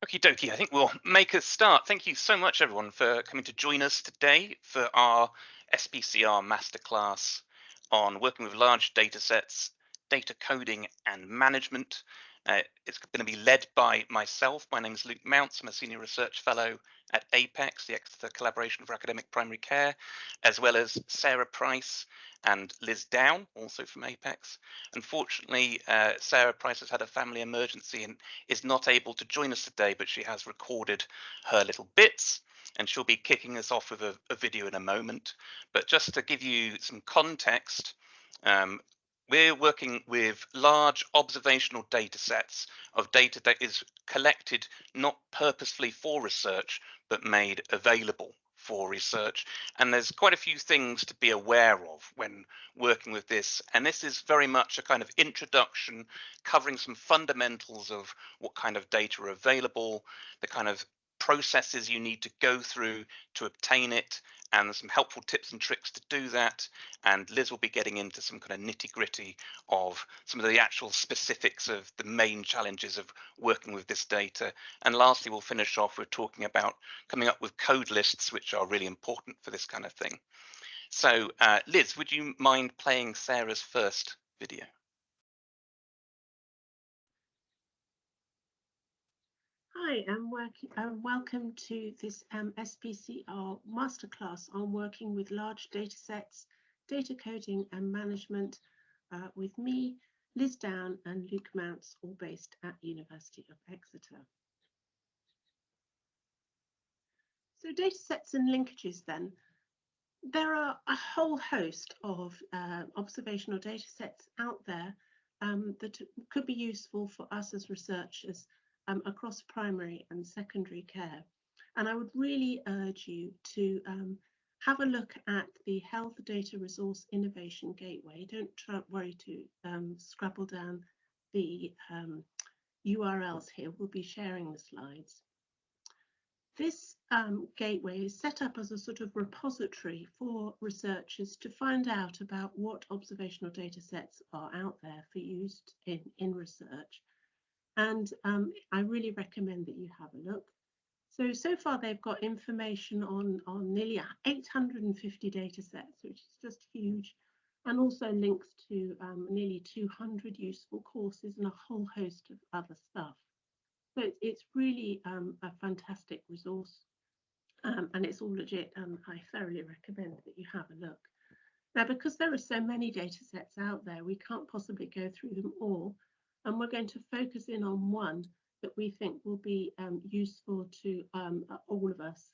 Okie dokie, I think we'll make a start. Thank you so much, everyone, for coming to join us today for our SPCR Masterclass on working with large data sets, data coding and management. It's going to be led by myself. My name is Luke Mounce. I'm a Senior Research Fellow at APEX, the Exeter Collaboration for Academic Primary Care, as well as Sarah Price and Liz Down, also from APEX. Unfortunately, Sarah Price has had a family emergency and is not able to join us today, but she has recorded her little bits and she'll be kicking us off with a video in a moment. But just to give you some context, we're working with large observational data sets of data that is collected not purposefully for research, but made available for research. And there's quite a few things to be aware of when working with this. And this is very much a kind of introduction covering some fundamentals of what kind of data are available, the kind of processes you need to go through to obtain it, and some helpful tips and tricks to do that. And Liz will be getting into some kind of nitty-gritty of some of the actual specifics of the main challenges of working with this data. And lastly, we'll finish off with talking about coming up with code lists, which are really important for this kind of thing. So Liz, would you mind playing Sarah's first video? Hi, and welcome to this SPCR Masterclass on working with large data sets, data coding and management with me, Liz Down and Luke Mounce, all based at University of Exeter. So data sets and linkages then. There are a whole host of observational data sets out there that could be useful for us as researchers across primary and secondary care. And I would really urge you to have a look at the Health Data Resource Innovation Gateway. Don't worry to scrabble down the URLs here. We'll be sharing the slides. This gateway is set up as a sort of repository for researchers to find out about what observational data sets are out there for use in research. And I really recommend that you have a look. So far they've got information on nearly 850 data sets, which is just huge, and also links to nearly 200 useful courses and a whole host of other stuff. So it's really a fantastic resource, and it's all legit, and I thoroughly recommend that you have a look. Now, because there are so many data sets out there, we can't possibly go through them all, and we're going to focus in on one that we think will be useful to all of us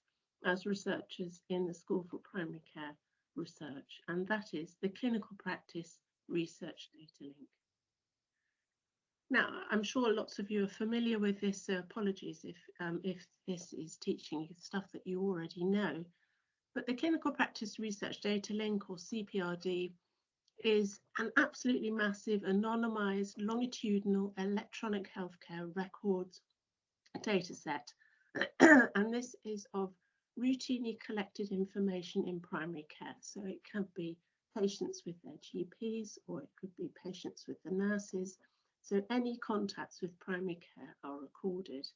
as researchers in the School for Primary Care Research, and that is the Clinical Practice Research Datalink. Now, I'm sure lots of you are familiar with this, so apologies if this is teaching you stuff that you already know. But the Clinical Practice Research Datalink, or CPRD, is an absolutely massive, anonymized, longitudinal electronic healthcare records dataset. And this is of routinely collected information in primary care. So it can be patients with their GPs, or it could be patients with the nurses. So any contacts with primary care are recorded.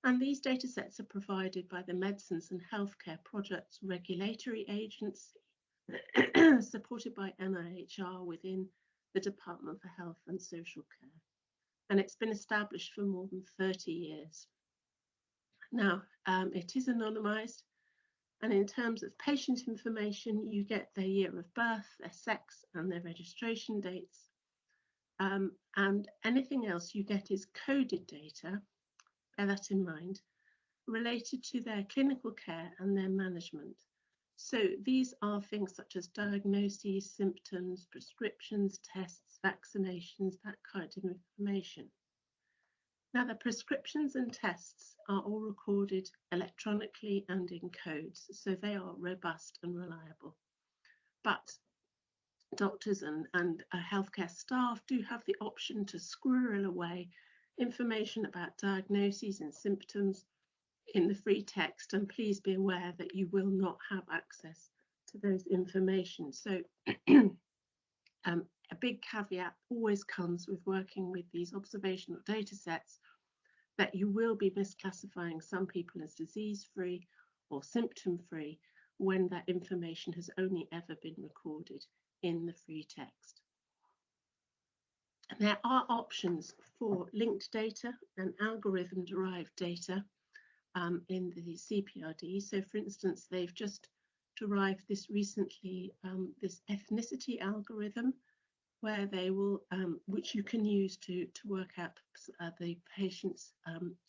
And these data sets are provided by the Medicines and Healthcare Products Regulatory Agency, supported by MHR within the Department for Health and Social Care. And it's been established for more than 30 years. Now, it is anonymized. And in terms of patient information, you get their year of birth, their sex, and their registration dates. And anything else you get is coded data, bear that in mind, related to their clinical care and their management. So these are things such as diagnoses, symptoms, prescriptions, tests, vaccinations, that kind of information. Now, the prescriptions and tests are all recorded electronically and in codes, so they are robust and reliable. But doctors and healthcare staff do have the option to squirrel away information about diagnoses and symptoms in the free text, and please be aware that you will not have access to those information. So a big caveat always comes with working with these observational data sets, that you will be misclassifying some people as disease-free or symptom-free when that information has only ever been recorded in the free text. And there are options for linked data and algorithm-derived data in the CPRD. So for instance, they've just derived this recently, this ethnicity algorithm, where they will, which you can use to work out the patient's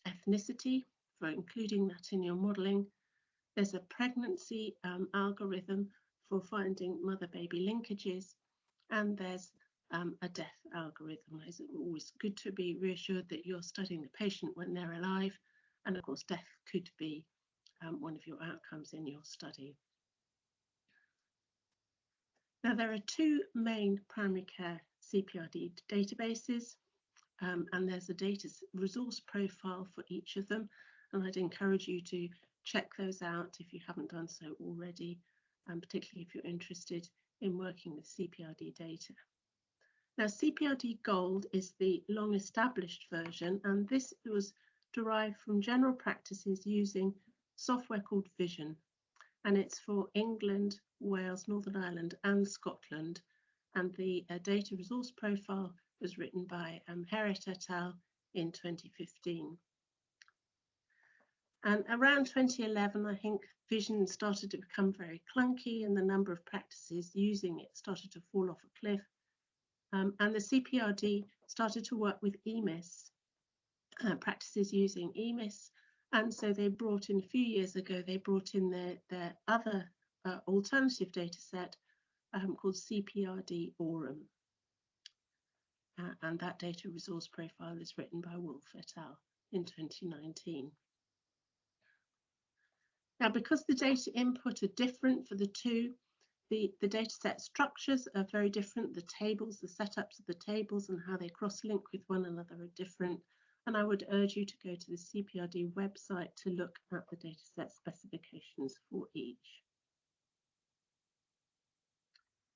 ethnicity, for including that in your modelling. There's a pregnancy algorithm for finding mother-baby linkages, and there's a death algorithm. It's always good to be reassured that you're studying the patient when they're alive, and of course death could be one of your outcomes in your study. Now, there are two main primary care CPRD databases, and there's a data resource profile for each of them, and I'd encourage you to check those out if you haven't done so already, and particularly if you're interested in working with CPRD data. Now, CPRD Gold is the long established version, and this was derived from general practices using software called Vision, and it's for England, Wales, Northern Ireland and Scotland, and the data resource profile was written by Heret et al. In 2015. And around 2011, I think Vision started to become very clunky and the number of practices using it started to fall off a cliff. And the CPRD started to work with EMIS, practices using EMIS. And so they brought in, a few years ago, they brought in their other alternative data set called CPRD Aurum. And that data resource profile is written by Wolf et al. In 2019. Now, because the data input are different for the two, the data set structures are very different. The tables, the setups of the tables and how they cross-link with one another are different. And I would urge you to go to the CPRD website to look at the data set specifications for each.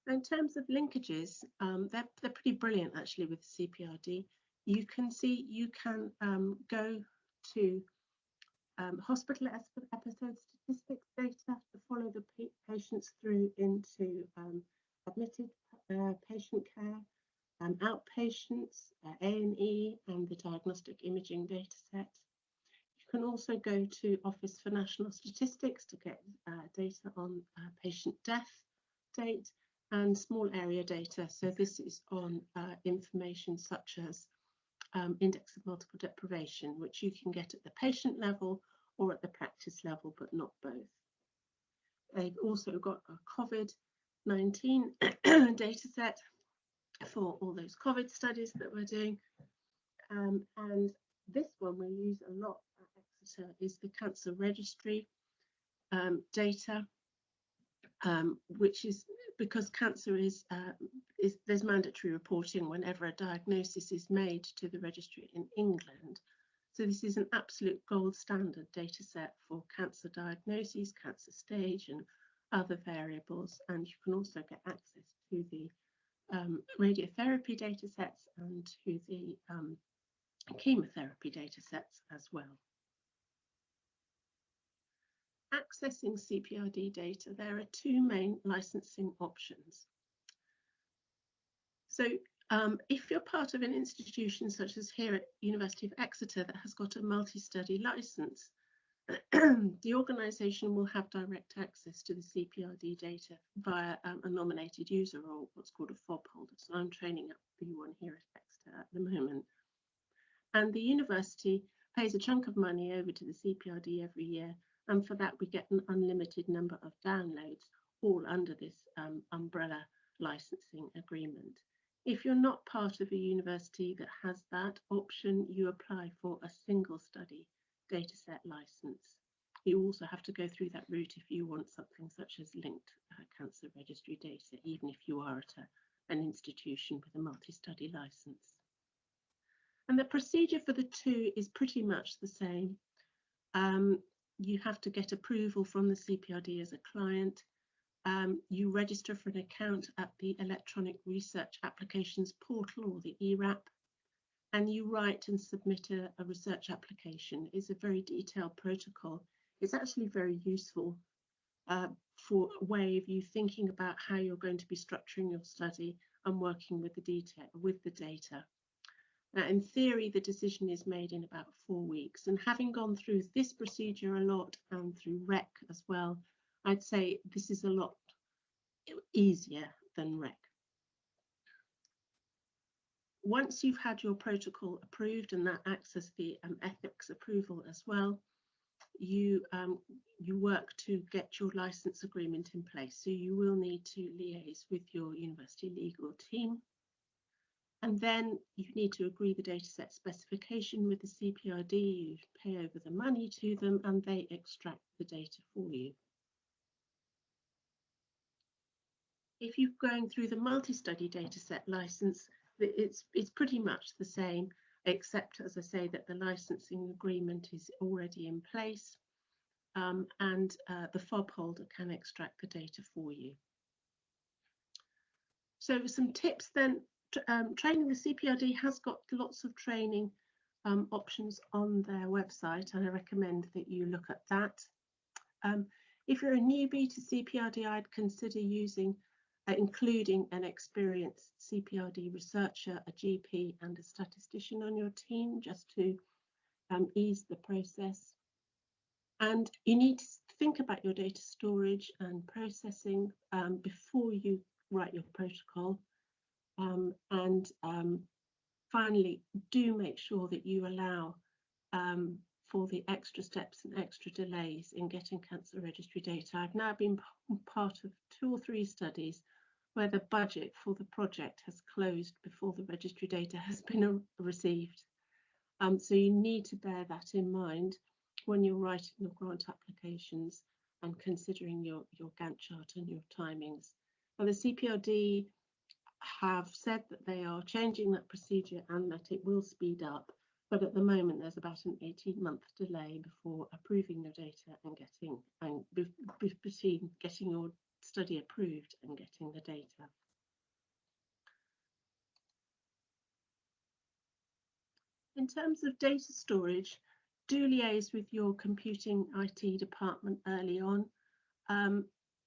In terms of linkages, they're pretty brilliant actually with CPRD. You can see, you can go to hospital episode statistics data to follow the patients through into admitted patient care, outpatients, A&E, and the diagnostic imaging data set. You can also go to Office for National Statistics to get data on patient death date and small area data. So this is on information such as index of multiple deprivation, which you can get at the patient level or at the practice level, but not both. They've also got a COVID-19 data set for all those COVID studies that we're doing. And this one we use a lot at Exeter is the cancer registry data, which is because cancer is there's mandatory reporting whenever a diagnosis is made to the registry in England. So this is an absolute gold standard data set for cancer diagnoses, cancer stage and other variables. And you can also get access to the radiotherapy data sets and to the chemotherapy data sets as well. Accessing CPRD data, there are two main licensing options. So if you're part of an institution such as here at University of Exeter that has got a multi-study license, the organisation will have direct access to the CPRD data via a nominated user or what's called a FOB holder. So I'm training up B1 here at Exeter at the moment. And the university pays a chunk of money over to the CPRD every year, and for that we get an unlimited number of downloads, all under this umbrella licensing agreement. If you're not part of a university that has that option, you apply for a single study dataset license. You also have to go through that route if you want something such as linked cancer registry data, even if you are at an institution with a multi-study license. And the procedure for the two is pretty much the same. You have to get approval from the CPRD as a client. You register for an account at the Electronic Research Applications Portal, or the ERAP. and you write and submit a research application. It's a very detailed protocol. It's actually very useful for a way of you thinking about how you're going to be structuring your study and working with the data. Now, in theory, the decision is made in about 4 weeks. And having gone through this procedure a lot and through REC as well, I'd say this is a lot easier than REC. Once you've had your protocol approved, and that acts as the ethics approval as well, you work to get your license agreement in place. So you will need to liaise with your university legal team. And then you need to agree the dataset specification with the CPRD, you pay over the money to them, and they extract the data for you. If you're going through the multi-study dataset license, it's pretty much the same, except, as I say, that the licensing agreement is already in place, and the FOB holder can extract the data for you. So some tips then. Training, the CPRD has got lots of training options on their website, and I recommend that you look at that. If you're a newbie to CPRD, I'd consider including an experienced CPRD researcher, a GP, and a statistician on your team, just to ease the process. And you need to think about your data storage and processing before you write your protocol. Finally, do make sure that you allow for the extra steps and extra delays in getting cancer registry data. I've now been part of 2 or 3 studies where the budget for the project has closed before the registry data has been received. So you need to bear that in mind when you're writing your grant applications and considering your Gantt chart and your timings. Now, the CPRD have said that they are changing that procedure and that it will speed up, but at the moment there's about an 18-month delay before approving your data and getting your study approved and getting the data. In terms of data storage, do liaise with your computing IT department early on.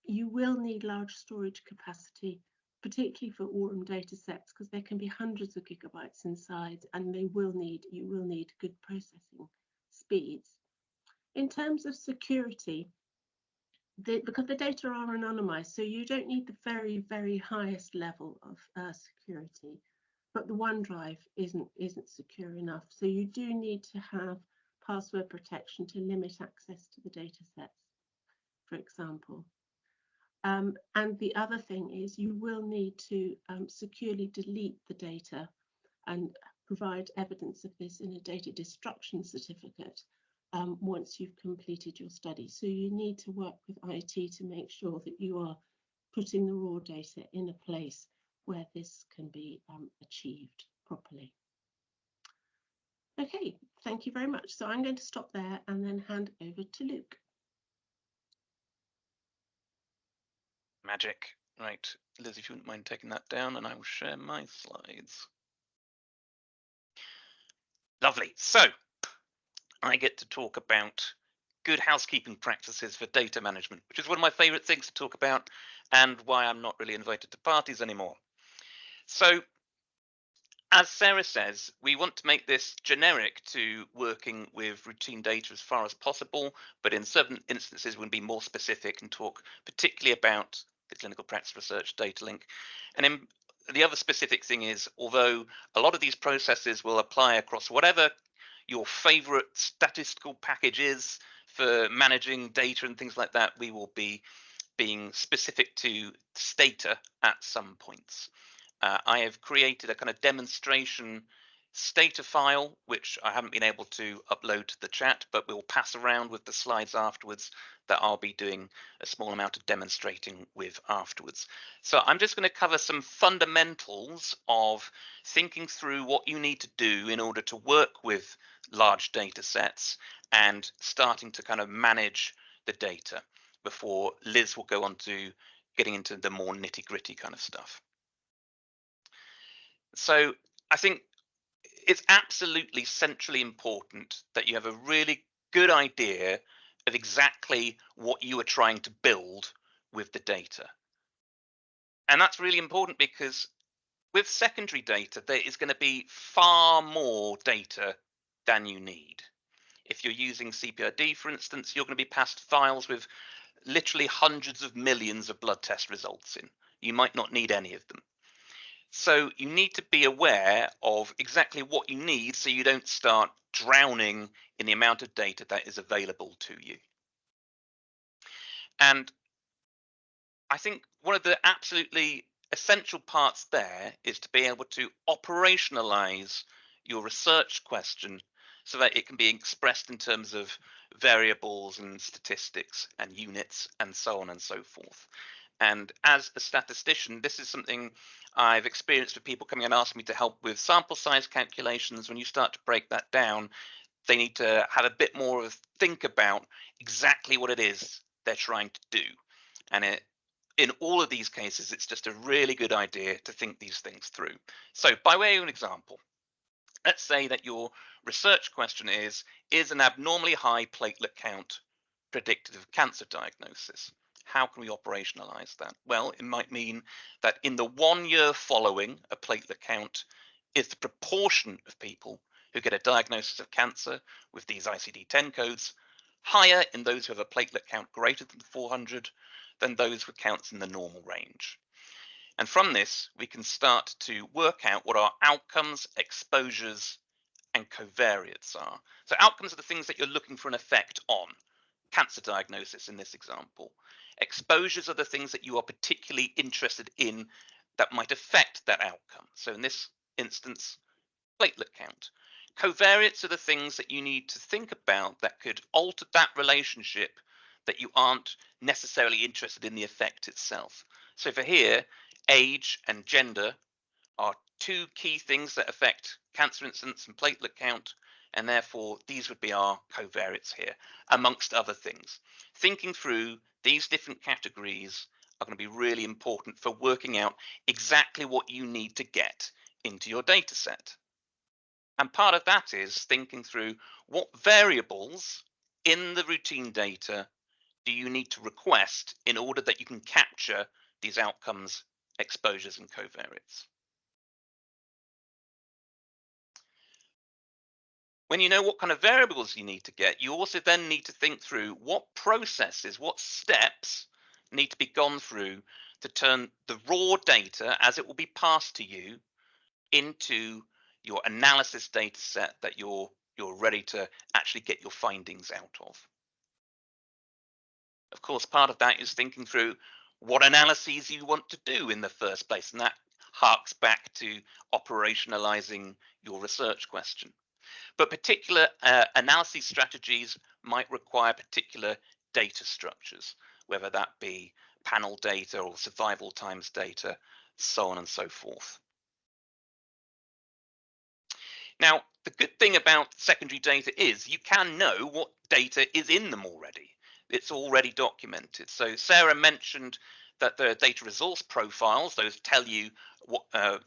You will need large storage capacity, particularly for ORM data sets, because there can be hundreds of gigabytes inside, and you will need good processing speeds. In terms of security, because the data are anonymized, so you don't need the very, very highest level of security, but the OneDrive isn't secure enough. So you do need to have password protection to limit access to the data sets, for example. And the other thing is you will need to securely delete the data and provide evidence of this in a data destruction certificate once you've completed your study. So you need to work with IT to make sure that you are putting the raw data in a place where this can be achieved properly. Okay, thank you very much. So I'm going to stop there and then hand over to Luke. Magic. Right, Liz, if you wouldn't mind taking that down, and I will share my slides. Lovely. So I get to talk about good housekeeping practices for data management, which is one of my favorite things to talk about and why I'm not really invited to parties anymore. So as Sarah says, we want to make this generic to working with routine data as far as possible, but in certain instances we'll be more specific and talk particularly about the clinical practice research Datalink. And the other specific thing is, although a lot of these processes will apply across whatever your favorite statistical package is for managing data and things like that, we will be being specific to Stata at some points. I have created a kind of demonstration Stata file, which I haven't been able to upload to the chat, but we'll pass around with the slides afterwards that I'll be doing a small amount of demonstrating with afterwards. So I'm just going to cover some fundamentals of thinking through what you need to do in order to work with large data sets and starting to kind of manage the data before Liz will go on to getting into the more nitty-gritty kind of stuff. So I think it's absolutely centrally important that you have a really good idea of exactly what you are trying to build with the data. And that's really important because with secondary data, there is going to be far more data than you need. If you're using CPRD, for instance, you're going to be passed files with literally hundreds of millions of blood test results in. You might not need any of them. So you need to be aware of exactly what you need so you don't start drowning in the amount of data that is available to you. And I think one of the absolutely essential parts there is to be able to operationalize your research question so that it can be expressed in terms of variables and statistics and units and so on and so forth. And as a statistician, this is something I've experienced with people coming and asking me to help with sample size calculations. When you start to break that down, they need to have a bit more of a think about exactly what it is they're trying to do. And in all of these cases, it's just a really good idea to think these things through. So by way of an example, let's say that your research question is an abnormally high platelet count predictive of cancer diagnosis? How can we operationalize that? Well, it might mean that in the 1 year following a platelet count, is the proportion of people who get a diagnosis of cancer with these ICD-10 codes higher in those who have a platelet count greater than 400 than those with counts in the normal range. And from this, we can start to work out what our outcomes, exposures, and covariates are. So outcomes are the things that you're looking for an effect on. Cancer diagnosis in this example. Exposures are the things that you are particularly interested in that might affect that outcome. So in this instance, platelet count. Covariates are the things that you need to think about that could alter that relationship that you aren't necessarily interested in the effect itself. So for here, age and gender are two key things that affect cancer incidence and platelet count, and therefore these would be our covariates here, amongst other things. Thinking through these different categories are going to be really important for working out exactly what you need to get into your data set. And part of that is thinking through what variables in the routine data do you need to request in order that you can capture these outcomes, exposures, and covariates. When you know what kind of variables you need to get, you also then need to think through what processes, what steps need to be gone through to turn the raw data as it will be passed to you into your analysis data set that you're ready to actually get your findings out of. Of course, part of that is thinking through what analyses you want to do in the first place, and that harks back to operationalizing your research question. But particular analysis strategies might require particular data structures, whether that be panel data or survival times data, so on and so forth. Now, the good thing about secondary data is you can know what data is in them already. It's already documented. So Sarah mentioned that the data resource profiles, those tell you what, a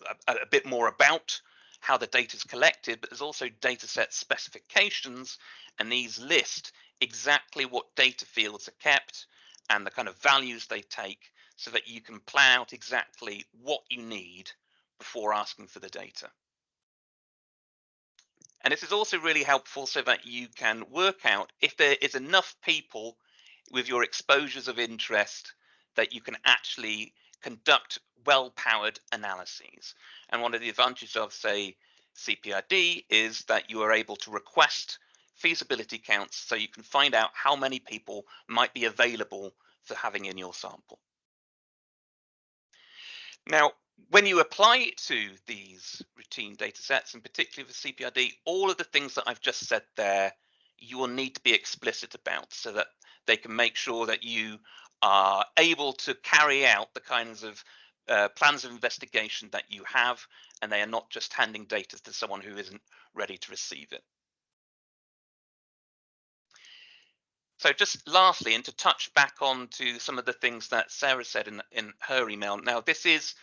bit more about how the data is collected, but there's also dataset specifications, and these list exactly what data fields are kept and the kind of values they take so that you can plan out exactly what you need before asking for the data. And this is also really helpful so that you can work out if there is enough people with your exposures of interest that you can actually conduct well-powered analyses. And one of the advantages of, say, CPRD is that you are able to request feasibility counts so you can find out how many people might be available for having in your sample. Now, when you apply it to these routine data sets, and particularly for CPRD, all of the things that I've just said there, you will need to be explicit about so that they can make sure that you are able to carry out the kinds of plans of investigation that you have, and they are not just handing data to someone who isn't ready to receive it. So just lastly, and to touch back on to some of the things that Sarah said in her email. Now, this is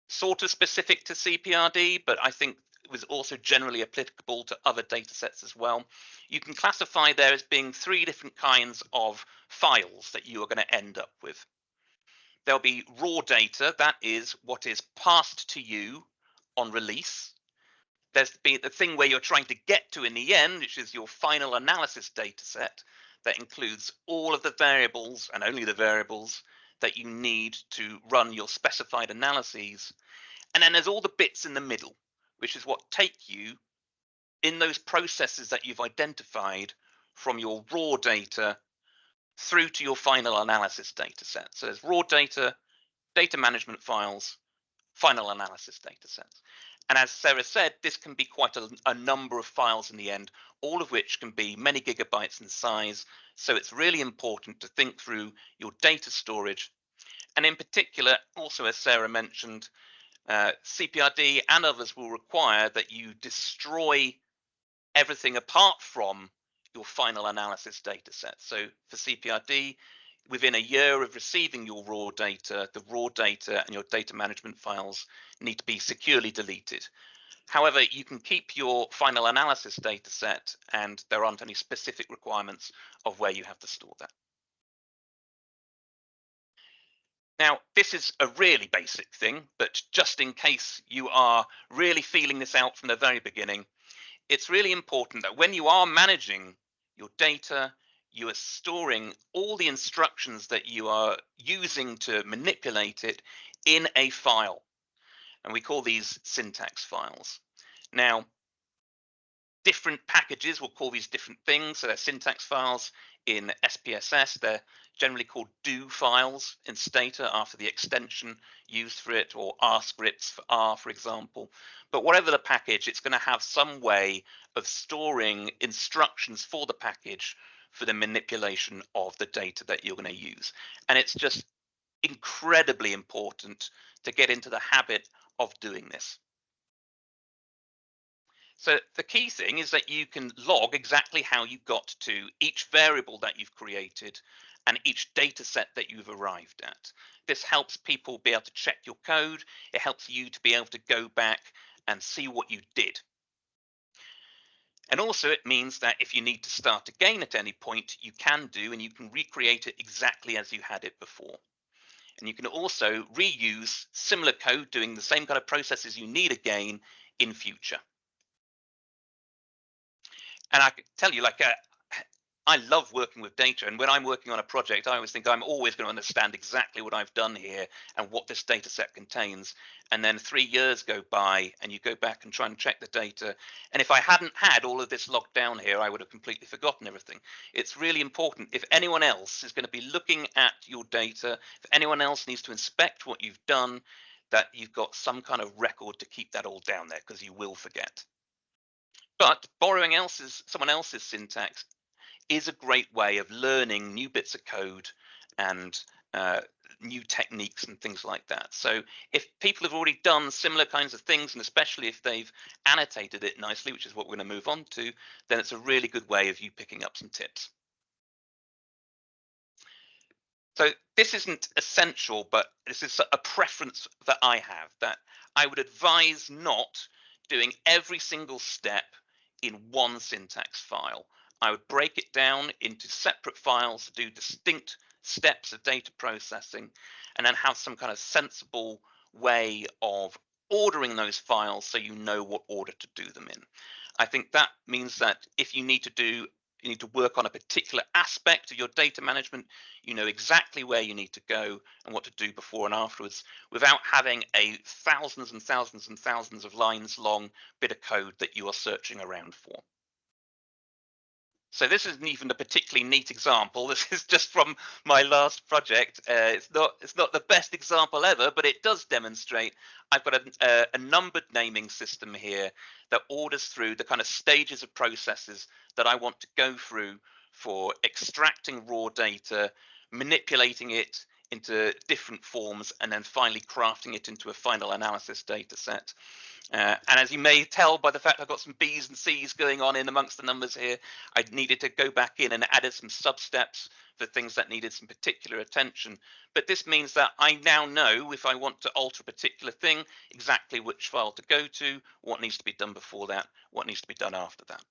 sort of specific to CPRD, but I think was also generally applicable to other data sets as well. You can classify there as being 3 different kinds of files that you are going to end up with. There'll be raw data, that is what is passed to you on release. There's the thing where you're trying to get to in the end, which is your final analysis data set that includes all of the variables and only the variables that you need to run your specified analyses. And then there's all the bits in the middle, which is what take you in those processes that you've identified from your raw data through to your final analysis data set. So there's raw data, data management files, final analysis data sets. And as Sarah said, this can be quite a number of files in the end, all of which can be many gigabytes in size. So it's really important to think through your data storage. And in particular, also as Sarah mentioned, CPRD and others will require that you destroy everything apart from your final analysis data set. So for CPRD, within a year of receiving your raw data, the raw data and your data management files need to be securely deleted. However, you can keep your final analysis data set, and there aren't any specific requirements of where you have to store that. Now, this is a really basic thing, but just in case you are really feeling this out from the very beginning, it's really important that when you are managing your data, you are storing all the instructions that you are using to manipulate it in a file. And we call these syntax files. Now, different packages will call these different things. So they're syntax files in SPSS. They're generally called do files in Stata after the extension used for it, or R scripts for R, for example. But whatever the package, it's going to have some way of storing instructions for the package for the manipulation of the data that you're going to use. And it's just incredibly important to get into the habit of doing this. So the key thing is that you can log exactly how you got to each variable that you've created and each data set that you've arrived at. This helps people be able to check your code. It helps you to be able to go back and see what you did. And also it means that if you need to start again at any point, you can do, and you can recreate it exactly as you had it before. And you can also reuse similar code doing the same kind of processes you need again in future. And I can tell you, I love working with data. And when I'm working on a project, I always think I'm always going to understand exactly what I've done here and what this data set contains. And then 3 years go by and you go back and try and check the data. And if I hadn't had all of this locked down here, I would have completely forgotten everything. It's really important. If anyone else is going to be looking at your data, if anyone else needs to inspect what you've done, that you've got some kind of record to keep that all down there, because you will forget. But borrowing someone else's syntax is a great way of learning new bits of code and new techniques and things like that. So if people have already done similar kinds of things, and especially if they've annotated it nicely, which is what we're going to move on to, then it's a really good way of you picking up some tips. So this isn't essential, but this is a preference that I have, that I would advise not doing every single step in one syntax file. I would break it down into separate files to do distinct steps of data processing, and then have some kind of sensible way of ordering those files so you know what order to do them in. I think that means that if you need to work on a particular aspect of your data management, you know exactly where you need to go and what to do before and afterwards, without having a thousands and thousands and thousands of lines long bit of code that you are searching around for. So this isn't even a particularly neat example. This is just from my last project. It's not the best example ever, but it does demonstrate. I've got a numbered naming system here that orders through the kind of stages of processes that I want to go through for extracting raw data, manipulating it into different forms, and then finally crafting it into a final analysis data set. And as you may tell by the fact I've got some B's and C's going on in amongst the numbers here, I needed to go back in and added some sub-steps for things that needed some particular attention. But this means that I now know, if I want to alter a particular thing, exactly which file to go to, what needs to be done before that, what needs to be done after that.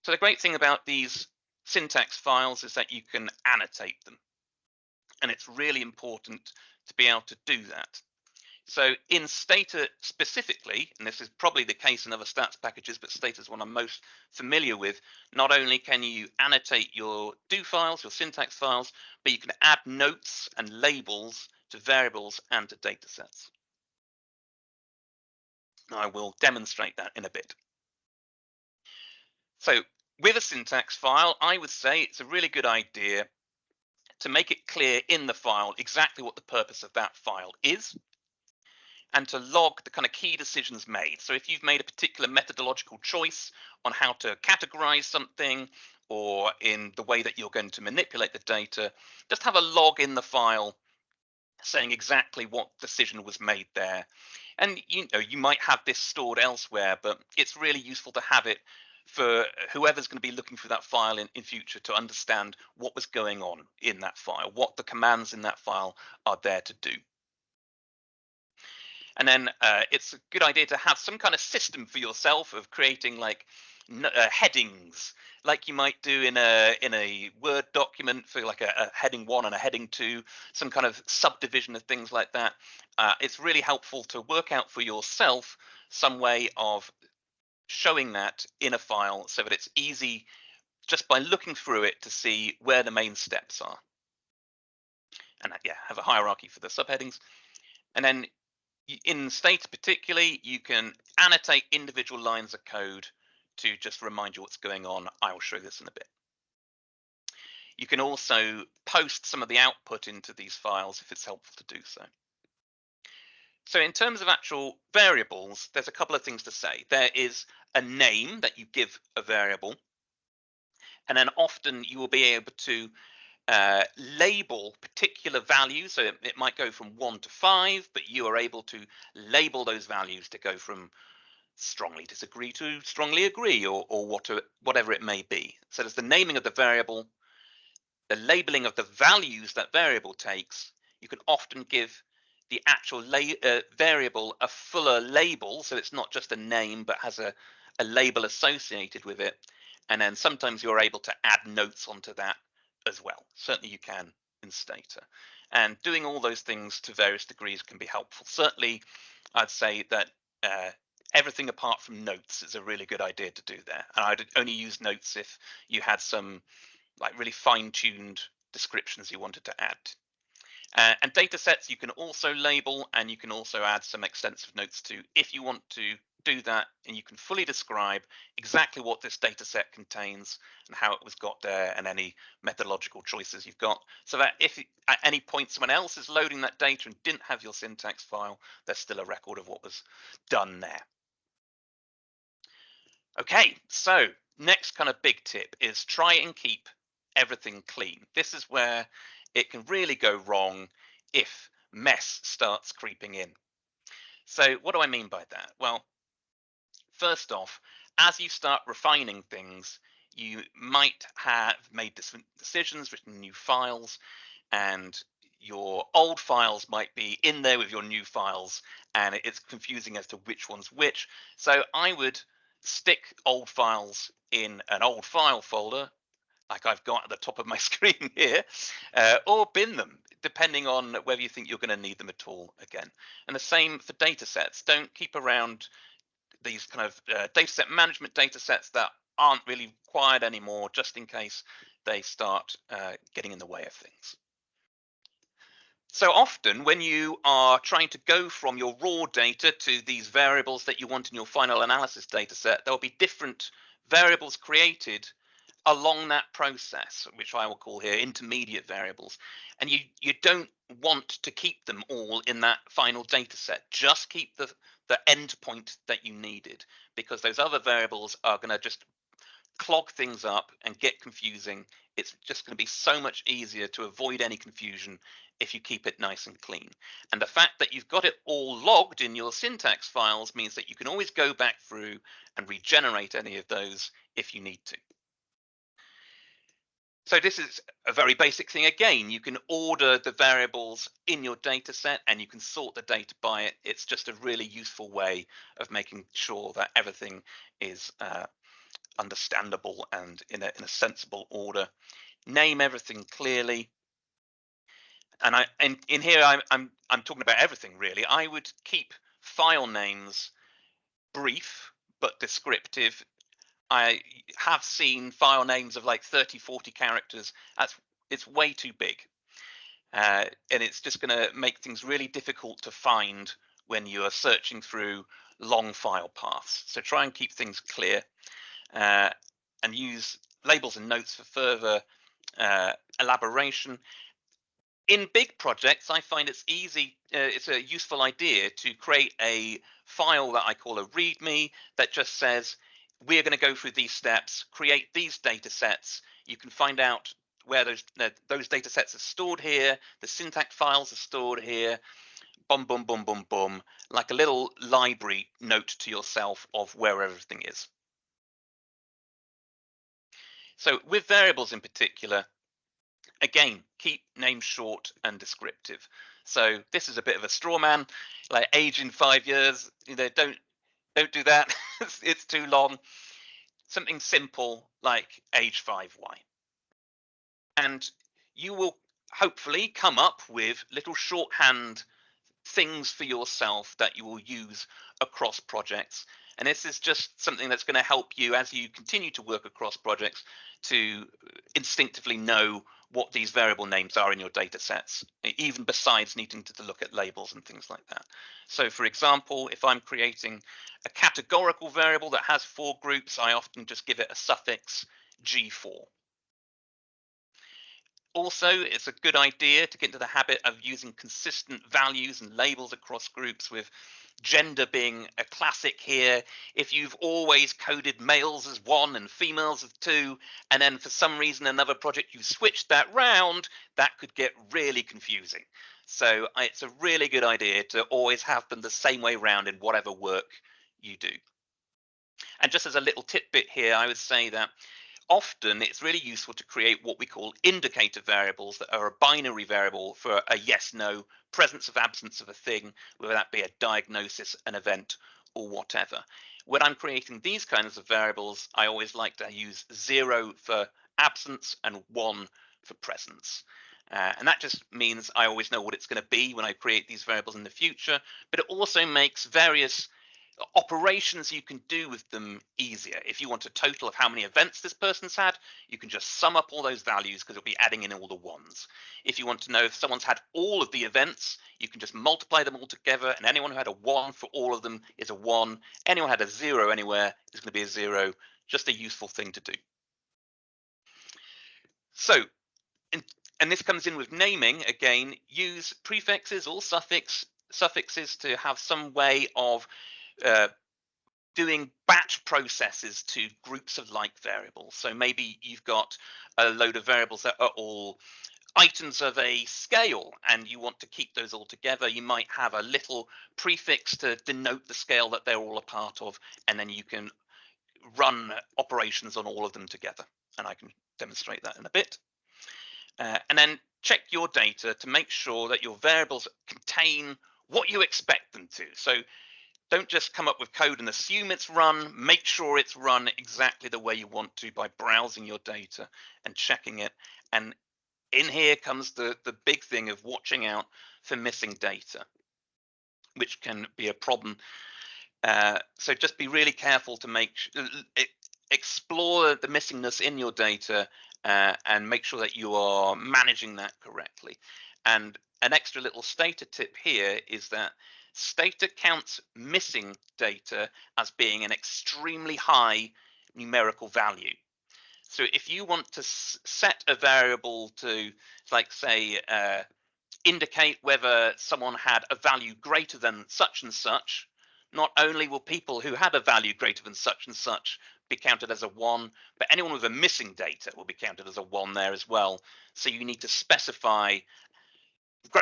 So the great thing about these syntax files is that you can annotate them. And it's really important to be able to do that. So in Stata specifically, and this is probably the case in other stats packages, but Stata is one I'm most familiar with, not only can you annotate your do files, your syntax files, but you can add notes and labels to variables and to datasets. I will demonstrate that in a bit. So with a syntax file, I would say it's a really good idea to make it clear in the file exactly what the purpose of that file is, and to log the kind of key decisions made. So if you've made a particular methodological choice on how to categorize something, or in the way that you're going to manipulate the data, just have a log in the file saying exactly what decision was made there. And you might have this stored elsewhere, but it's really useful to have it for whoever's going to be looking through that file in future to understand what was going on in that file, what the commands in that file are there to do. And then it's a good idea to have some kind of system for yourself of creating like headings, like you might do in a Word document for like a heading 1 and a heading 2, some kind of subdivision of things like that. It's really helpful to work out for yourself some way of showing that in a file so that it's easy just by looking through it to see where the main steps are. And yeah, have a hierarchy for the subheadings. And then in Stata particularly, you can annotate individual lines of code to just remind you what's going on. I will show this in a bit. You can also post some of the output into these files if it's helpful to do so. So in terms of actual variables, there's a couple of things to say. There is a name that you give a variable, and then often you will be able to label particular values. So it might go from 1 to 5, but you are able to label those values to go from strongly disagree to strongly agree, or whatever it may be. So there's the naming of the variable, the labeling of the values that variable takes. You can often give the actual variable a fuller label, so it's not just a name but has a label associated with it. And then sometimes you're able to add notes onto that as well. Certainly you can in Stata. And doing all those things to various degrees can be helpful. Certainly I'd say that everything apart from notes is a really good idea to do there. And I'd only use notes if you had some like really fine-tuned descriptions you wanted to add. And data sets you can also label, and you can also add some extensive notes to if you want to do that, and you can fully describe exactly what this data set contains and how it was got there, and any methodological choices you've got, so that if at any point someone else is loading that data and didn't have your syntax file, there's still a record of what was done there. Okay, so next kind of big tip is try and keep everything clean. This is where it can really go wrong if mess starts creeping in. So what do I mean by that? Well, first off, as you start refining things, you might have made different decisions, written new files, and your old files might be in there with your new files, and it's confusing as to which one's which. So I would stick old files in an old file folder, like I've got at the top of my screen here, or bin them, depending on whether you think you're going to need them at all again. And the same for data sets. Don't keep around these kind of data set management data sets that aren't really required anymore, just in case they start getting in the way of things. So often when you are trying to go from your raw data to these variables that you want in your final analysis data set, there will be different variables created along that process, which I will call here intermediate variables. And you don't want to keep them all in that final data set. Just keep the endpoint that you needed, because those other variables are going to just clog things up and get confusing. It's just going to be so much easier to avoid any confusion if you keep it nice and clean. And the fact that you've got it all logged in your syntax files means that you can always go back through and regenerate any of those if you need to. So this is a very basic thing. Again, you can order the variables in your data set and you can sort the data by it. It's just a really useful way of making sure that everything is understandable and in a sensible order. Name everything clearly. And in here I'm talking about everything really. I would keep file names brief but descriptive. I have seen file names of like 30-40 characters. It's way too big, and it's just going to make things really difficult to find when you are searching through long file paths. So try and keep things clear, and use labels and notes for further elaboration. In big projects, I find it's a useful idea to create a file that I call a README that just says, we're going to go through these steps, create these data sets. You can find out where those data sets are stored here, the syntax files are stored here, boom, boom, boom, boom, boom, like a little library note to yourself of where everything is. So with variables in particular, again, keep names short and descriptive. So this is a bit of a straw man, like age in 5 years. Don't do that. It's too long. Something simple like age 5Y. And you will hopefully come up with little shorthand things for yourself that you will use across projects. And this is just something that's going to help you as you continue to work across projects to instinctively know what these variable names are in your data sets, even besides needing to look at labels and things like that. So for example, if I'm creating a categorical variable that has 4 groups, I often just give it a suffix G4. Also, it's a good idea to get into the habit of using consistent values and labels across groups, with gender being a classic here. If you've always coded males as 1 and females as 2, and then for some reason another project you switched that round, that could get really confusing. So it's a really good idea to always have them the same way round in whatever work you do. And just as a little tidbit here, I would say that often it's really useful to create what we call indicator variables that are a binary variable for a yes, no, presence of absence of a thing, whether that be a diagnosis, an event, or whatever. When I'm creating these kinds of variables, I always like to use 0 for absence and 1 for presence. And that just means I always know what it's going to be when I create these variables in the future, but it also makes various operations you can do with them easier. If you want a total of how many events this person's had, you can just sum up all those values because it'll be adding in all the ones. If you want to know if someone's had all of the events, you can just multiply them all together, and anyone who had a 1 for all of them is a 1. Anyone who had a 0 anywhere is going to be a 0. Just a useful thing to do. So, and this comes in with naming. Again, use prefixes or suffixes to have some way of doing batch processes to groups of like variables. So maybe you've got a load of variables that are all items of a scale and you want to keep those all together. You might have a little prefix to denote the scale that they're all a part of, and then you can run operations on all of them together. And I can demonstrate that in a bit. And then check your data to make sure that your variables contain what you expect them to. So don't just come up with code and assume it's run. Make sure it's run exactly the way you want to by browsing your data and checking it. And in here comes the big thing of watching out for missing data, which can be a problem. So just be really careful to explore the missingness in your data and make sure that you are managing that correctly. And an extra little Stata tip here is that Stata counts missing data as being an extremely high numerical value. So if you want to set a variable to, like, say, indicate whether someone had a value greater than such and such, not only will people who had a value greater than such and such be counted as a 1, but anyone with a missing data will be counted as a 1 there as well. So you need to specify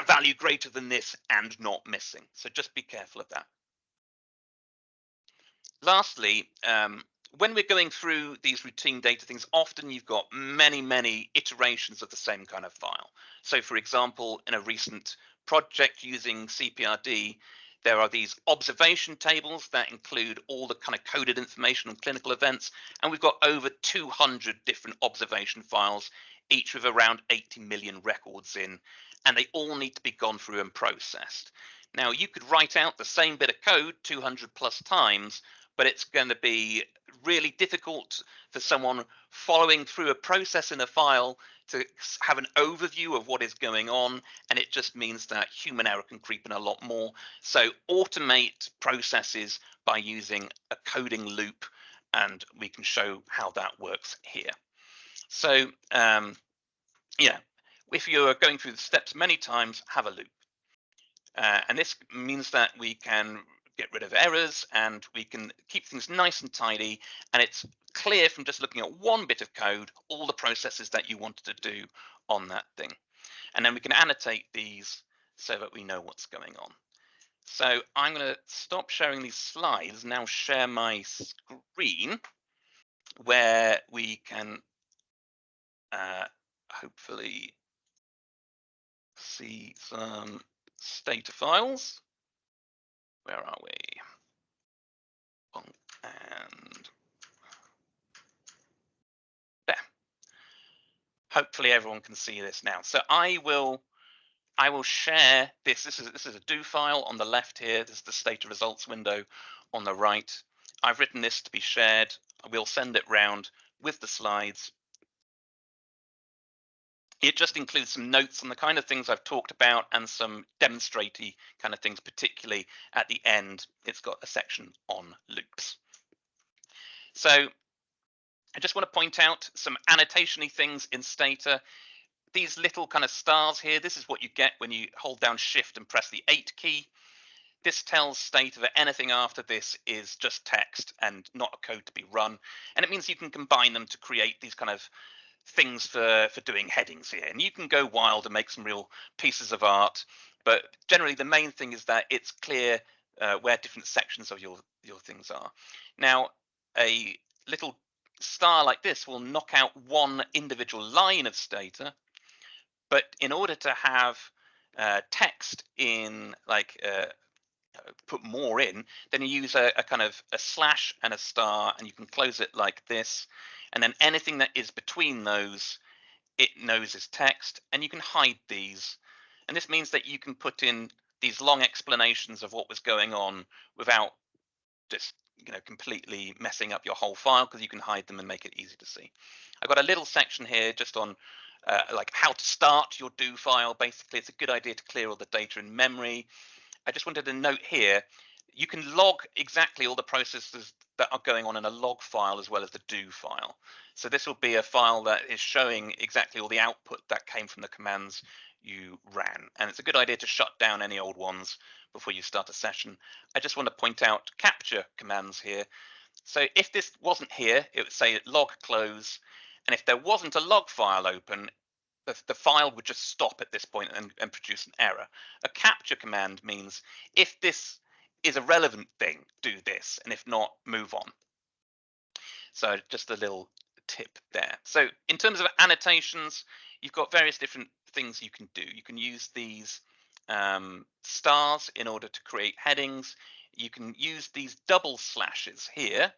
value greater than this and not missing. So just be careful of that. Lastly, when we're going through these routine data things, often you've got many iterations of the same kind of file. So for example, in a recent project using CPRD, there are these observation tables that include all the kind of coded information on clinical events, and we've got over 200 different observation files, each with around 80 million records in, and they all need to be gone through and processed. Now, you could write out the same bit of code 200 plus times, but it's going to be really difficult for someone following through a process in a file to have an overview of what is going on, and it just means that human error can creep in a lot more. So automate processes by using a coding loop, and we can show how that works here. So yeah, if you're going through the steps many times, have a loop. And this means that we can get rid of errors and we can keep things nice and tidy, and it's clear from just looking at one bit of code all the processes that you wanted to do on that thing. And then we can annotate these so that we know what's going on. So I'm going to stop sharing these slides, now share my screen where we can hopefully see some Stata files. Where are we? And there. Hopefully everyone can see this now. So I will share this. This is a do file on the left here. This is the Stata results window on the right. I've written this to be shared. We'll send it round with the slides. It just includes some notes on the kind of things I've talked about and some demonstrate-y kind of things, particularly at the end. It's got a section on loops. So I just want to point out some annotation-y things in Stata. These little kind of stars here, this is what you get when you hold down Shift and press the 8 key. This tells Stata that anything after this is just text and not a code to be run. And it means you can combine them to create these kind of things for doing headings here. And you can go wild and make some real pieces of art. But generally, the main thing is that it's clear where different sections of your things are. Now, a little star like this will knock out one individual line of Stata. But in order to have text in, like put more in, then you use a kind of a slash and a star, and you can close it like this. And then anything that is between those, it knows is text, and you can hide these. And this means that you can put in these long explanations of what was going on without just completely messing up your whole file, because you can hide them and make it easy to see. I've got a little section here just on like how to start your do file. Basically, it's a good idea to clear all the data in memory. I just wanted to note here, you can log exactly all the processes that are going on in a log file as well as the do file. So this will be a file that is showing exactly all the output that came from the commands you ran. And it's a good idea to shut down any old ones before you start a session. I just want to point out capture commands here. So if this wasn't here, it would say log close. And if there wasn't a log file open, the file would just stop at this point and produce an error. A capture command means if this is a relevant thing, do this, and if not, move on. So just a little tip there. So in terms of annotations, you've got various different things you can do. You can use these stars in order to create headings. You can use these double slashes here,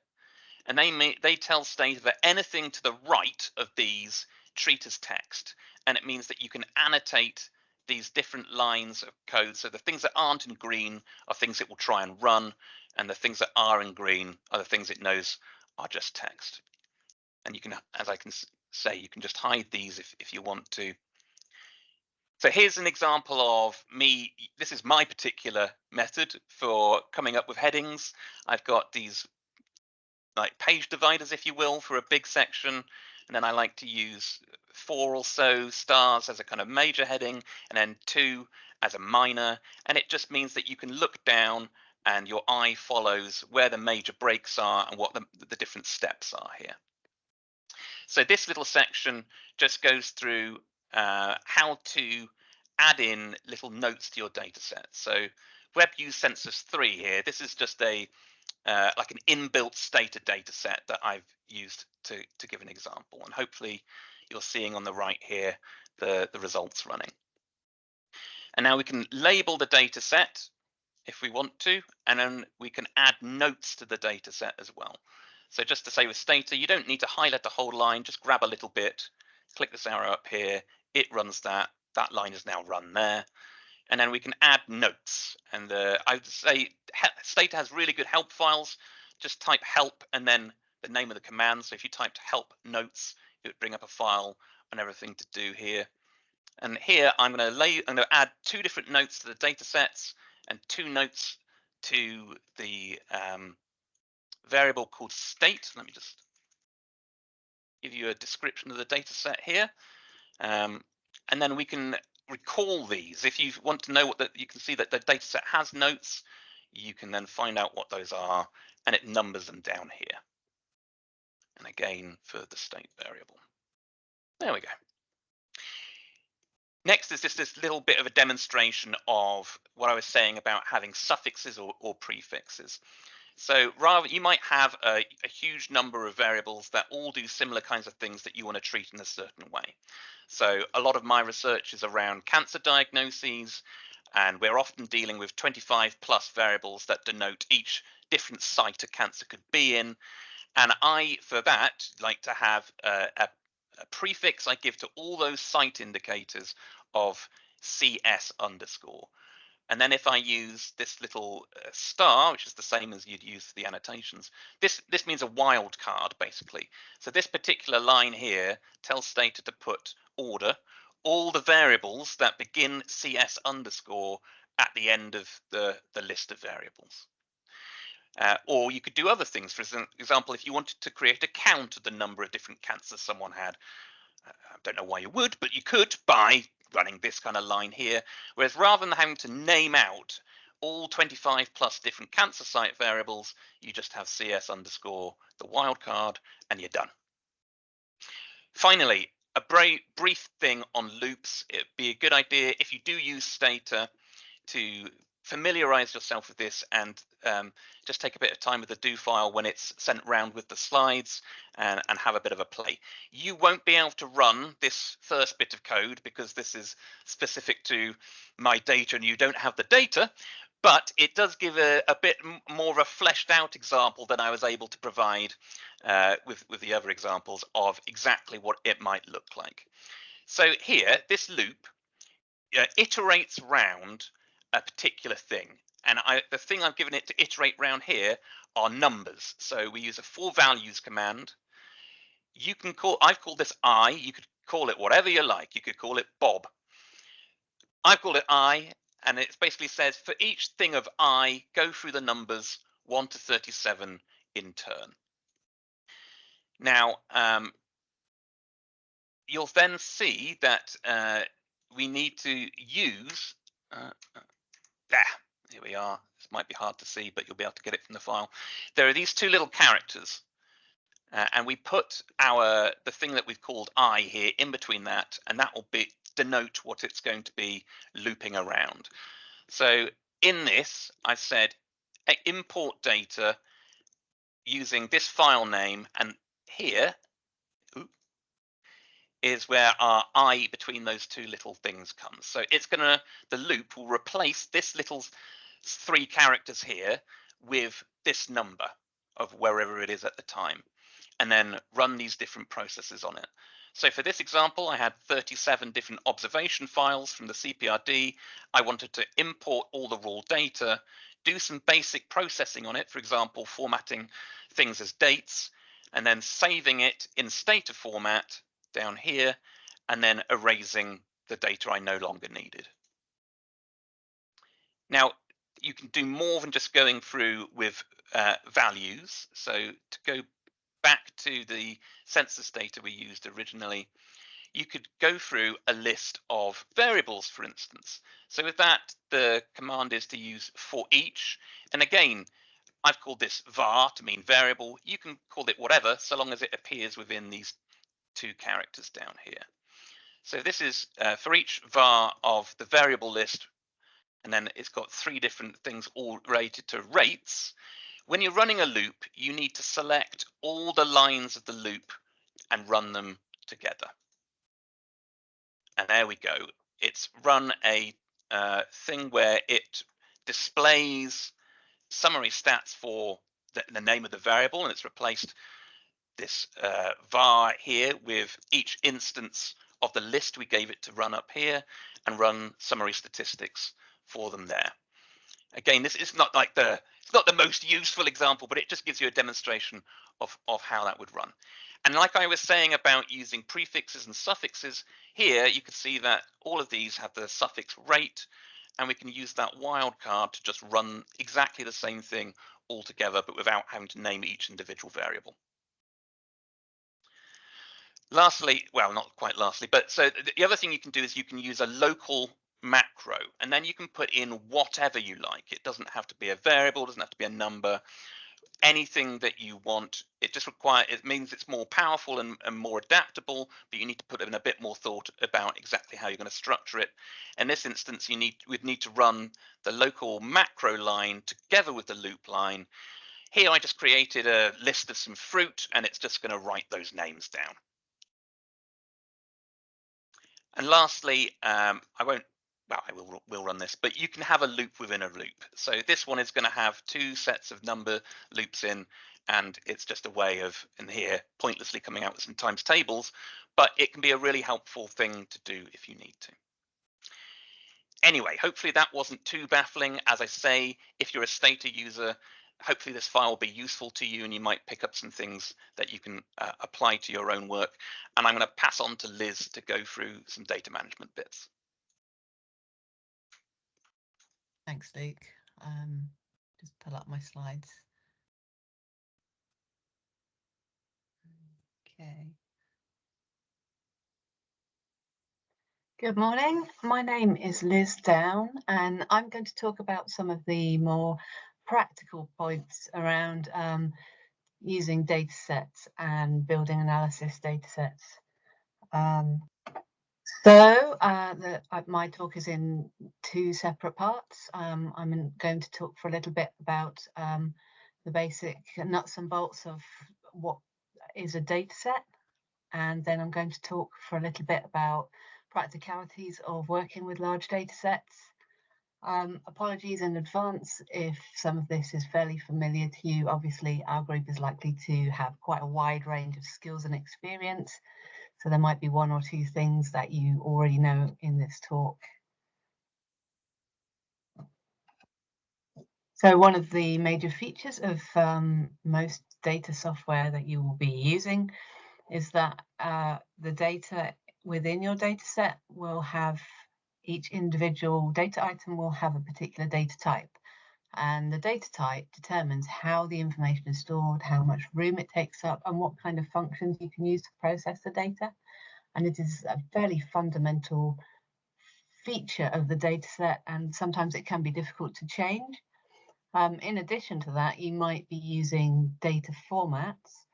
and they tell Stata that anything to the right of these treat as text, and it means that you can annotate these different lines of code. So the things that aren't in green are things it will try and run, and the things that are in green are the things it knows are just text. And you can, as I can say, you can just hide these if you want to. So here's an example of me. This is my particular method for coming up with headings. I've got these like page dividers, if you will, for a big section, and then I like to use 4 or so stars as a kind of major heading, and then 2 as a minor. And it just means that you can look down and your eye follows where the major breaks are and what the different steps are here. So this little section just goes through how to add in little notes to your data set. So Web Use Census 3 here, this is just a like an inbuilt Stata data set that I've used to give an example. And hopefully you're seeing on the right here the results running. And now we can label the data set if we want to, and then we can add notes to the data set as well. So just to say with Stata, you don't need to highlight the whole line, just grab a little bit, click this arrow up here, it runs that line is now run there. And then we can add notes. And I would say Stata has really good help files. Just type help and then the name of the command. So if you typed help notes, it would bring up a file and everything to do here. And here I'm going to add 2 different notes to the data sets and 2 notes to the variable called state. Let me just give you a description of the data set here. And then we can recall these. If you want to know what you can see that the data set has notes, you can then find out what those are, and it numbers them down here. And again, for the state variable. There we go. Next is just this little bit of a demonstration of what I was saying about having suffixes or prefixes. So rather, you might have a huge number of variables that all do similar kinds of things that you want to treat in a certain way. So a lot of my research is around cancer diagnoses, and we're often dealing with 25 plus variables that denote each different site a cancer could be in. And I, for that, like to have a prefix I give to all those site indicators of CS underscore. And then if I use this little star, which is the same as you'd use for the annotations, this means a wild card, basically. So this particular line here tells Stata to put order all the variables that begin CS underscore at the end of the list of variables. Or you could do other things. For example, if you wanted to create a count of the number of different cancers someone had, I don't know why you would, but you could by running this kind of line here. Whereas rather than having to name out all 25 plus different cancer site variables, you just have CS underscore the wildcard and you're done. Finally, a brief thing on loops. It'd be a good idea if you do use Stata to familiarize yourself with this and just take a bit of time with the do file when it's sent around with the slides and have a bit of a play. You won't be able to run this first bit of code because this is specific to my data and you don't have the data, but it does give a bit more of a fleshed out example than I was able to provide with the other examples of exactly what it might look like. So here, this loop iterates round a particular thing, and the thing I've given it to iterate round here are numbers. So we use a for values command. You can I've called this I. You could call it whatever you like. You could call it Bob. I've called it I, and it basically says for each thing of I, go through the numbers 1 to 37 in turn. Now you'll then see that we need to use here we are. This might be hard to see, but you'll be able to get it from the file. There are these 2 little characters, and we put the thing that we've called I here in between that, and that will denote what it's going to be looping around. So in this, I said import data using this file name, and here is where our I between those 2 little things comes. So it's the loop will replace this little 3 characters here with this number of wherever it is at the time, and then run these different processes on it. So for this example, I had 37 different observation files from the CPRD. I wanted to import all the raw data, do some basic processing on it, for example, formatting things as dates, and then saving it in Stata format down here, and then erasing the data I no longer needed. Now, you can do more than just going through with values. So to go back to the census data we used originally, you could go through a list of variables, for instance. So with that, the command is to use for each. And again, I've called this var to mean variable. You can call it whatever, so long as it appears within these 2 characters down here. So this is for each var of the variable list, and then it's got 3 different things all related to rates. When you're running a loop, you need to select all the lines of the loop and run them together. And there we go. It's run a thing where it displays summary stats for the name of the variable, and it's replaced this var here with each instance of the list we gave it to run up here, and run summary statistics for them there. Again, this is not like it's not the most useful example, but it just gives you a demonstration of how that would run. And like I was saying about using prefixes and suffixes, here you can see that all of these have the suffix rate, and we can use that wildcard to just run exactly the same thing all together, but without having to name each individual variable. Lastly, well, not quite lastly, but so the other thing you can do is you can use a local macro, and then you can put in whatever you like. It doesn't have to be a variable, doesn't have to be a number, anything that you want. It means it's more powerful and more adaptable, but you need to put in a bit more thought about exactly how you're going to structure it. In this instance, we'd need to run the local macro line together with the loop line. Here I just created a list of some fruit, and it's just going to write those names down. And lastly, I will run this, but you can have a loop within a loop. So this one is going to have 2 sets of number loops in, and it's just a way of, in here, pointlessly coming out with some times tables, but it can be a really helpful thing to do if you need to. Anyway, hopefully that wasn't too baffling. As I say, if you're a Stata user, hopefully this file will be useful to you, and you might pick up some things that you can apply to your own work. And I'm going to pass on to Liz to go through some data management bits. Thanks, Luke. Just pull up my slides. Okay. Good morning. My name is Liz Down, and I'm going to talk about some of the more practical points around using data sets and building analysis data sets. My talk is in 2 separate parts. I'm going to talk for a little bit about the basic nuts and bolts of what is a data set, and then I'm going to talk for a little bit about practicalities of working with large data sets. Apologies in advance if some of this is fairly familiar to you. Obviously, our group is likely to have quite a wide range of skills and experience, so there might be 1 or 2 things that you already know in this talk. So one of the major features of most data software that you will be using is that the data within your data set will have, each individual data item will have a particular data type. And the data type determines how the information is stored, how much room it takes up, and what kind of functions you can use to process the data. And it is a fairly fundamental feature of the data set, and sometimes it can be difficult to change. In addition to that, you might be using data formats,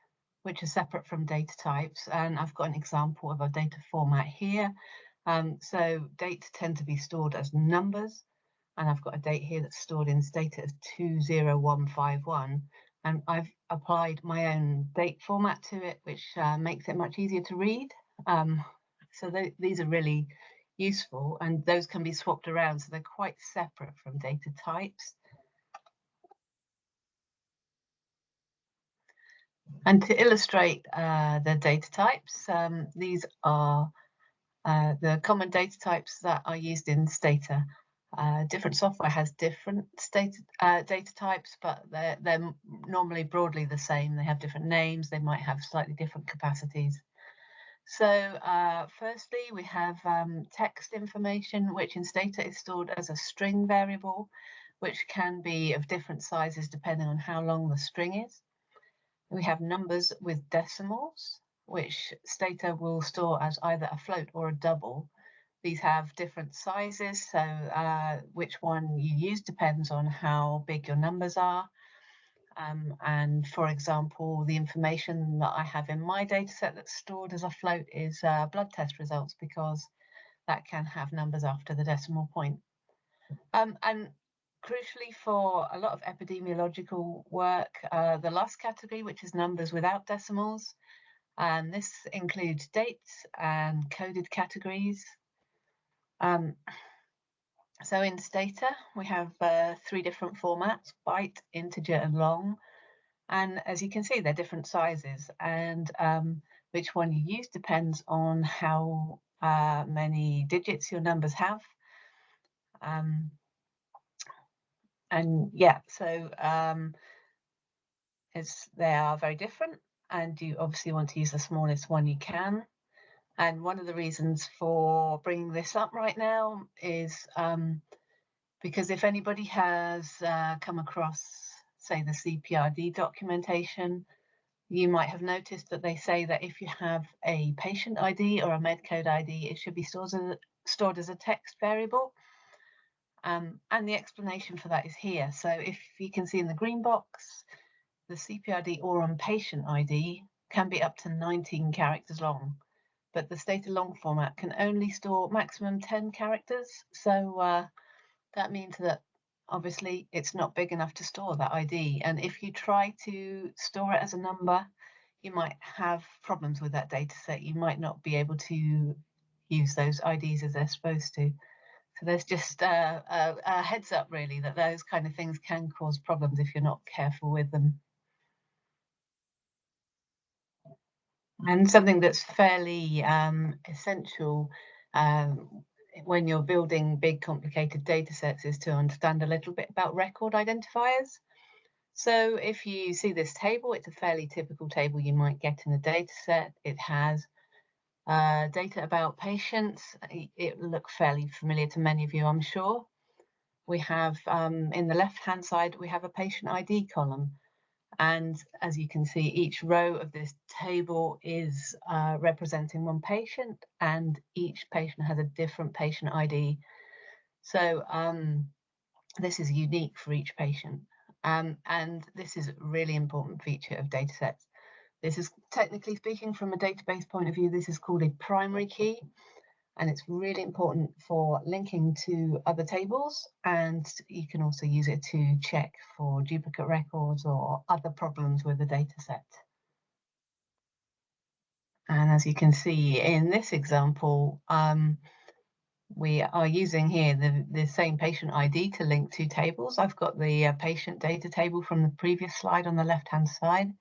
which are separate from data types. And I've got an example of a data format here. So data tend to be stored as numbers. And I've got a date here that's stored in Stata as 20151. And I've applied my own date format to it, which makes it much easier to read. So these are really useful, and those can be swapped around. So they're quite separate from data types. And to illustrate the data types, these are the common data types that are used in Stata. Different software has different data types, but they're normally broadly the same. They have different names. They might have slightly different capacities. So firstly, we have text information, which in Stata is stored as a string variable, which can be of different sizes depending on how long the string is. We have numbers with decimals, which Stata will store as either a float or a double. These have different sizes, so which one you use depends on how big your numbers are. And for example, the information that I have in my dataset that's stored as a float is blood test results, because that can have numbers after the decimal point. And crucially, for a lot of epidemiological work, the last category, which is numbers without decimals, and this includes dates and coded categories. So in Stata, we have 3 different formats: byte, integer, and long. And as you can see, they're different sizes, and which one you use depends on how many digits your numbers have. And yeah, so they are very different, and you obviously want to use the smallest one you can. And one of the reasons for bringing this up right now is because if anybody has come across, say, the CPRD documentation, you might have noticed that they say that if you have a patient ID or a medcode ID, it should be stored as a text variable. And the explanation for that is here. So if you can see in the green box, the CPRD or on patient ID can be up to 19 characters long, but the Stata long format can only store maximum 10 characters. So that means that obviously it's not big enough to store that ID. And if you try to store it as a number, you might have problems with that data set. You might not be able to use those IDs as they're supposed to. So there's just a heads up, really, that those kind of things can cause problems if you're not careful with them. And something that's fairly essential when you're building big, complicated data sets is to understand a little bit about record identifiers. So if you see this table, it's a fairly typical table you might get in a data set. It has data about patients. It will look fairly familiar to many of you, I'm sure. We have, in the left-hand side, we have a patient ID column. And as you can see, each row of this table is representing one patient, and each patient has a different patient ID. So this is unique for each patient. And this is a really important feature of datasets. This is, technically speaking, from a database point of view, this is called a primary key. And it's really important for linking to other tables, and you can also use it to check for duplicate records or other problems with the data set. And as you can see in this example, we are using here the same patient ID to link two tables. I've got the patient data table from the previous slide on the left-hand side,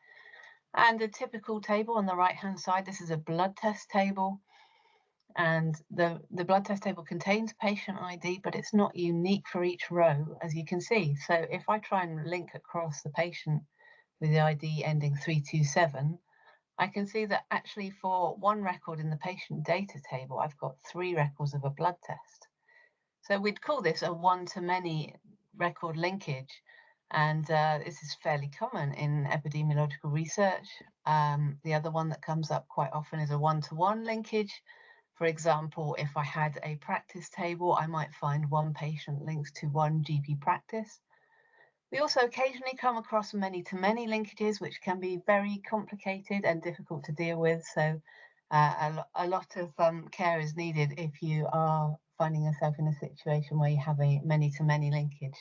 and a typical table on the right-hand side. This is a blood test table. And the blood test table contains patient ID, but it's not unique for each row, as you can see. So if I try and link across the patient with the ID ending 327, I can see that actually for one record in the patient data table, I've got 3 records of a blood test. So we'd call this a one-to-many record linkage. And this is fairly common in epidemiological research. The other one that comes up quite often is a one-to-one linkage. For example, if I had a practice table, I might find one patient links to one GP practice. We also occasionally come across many-to-many linkages, which can be very complicated and difficult to deal with. So a lot of care is needed if you are finding yourself in a situation where you have a many-to-many linkage.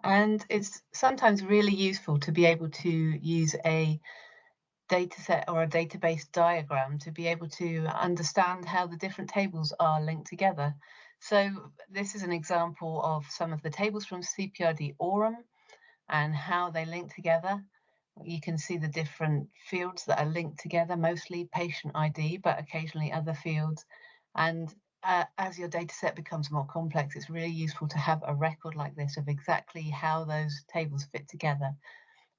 And it's sometimes really useful to be able to use a dataset or a database diagram to be able to understand how the different tables are linked together. So this is an example of some of the tables from CPRD Aurum and how they link together. You can see the different fields that are linked together, mostly patient ID, but occasionally other fields. And as your dataset becomes more complex, it's really useful to have a record like this of exactly how those tables fit together.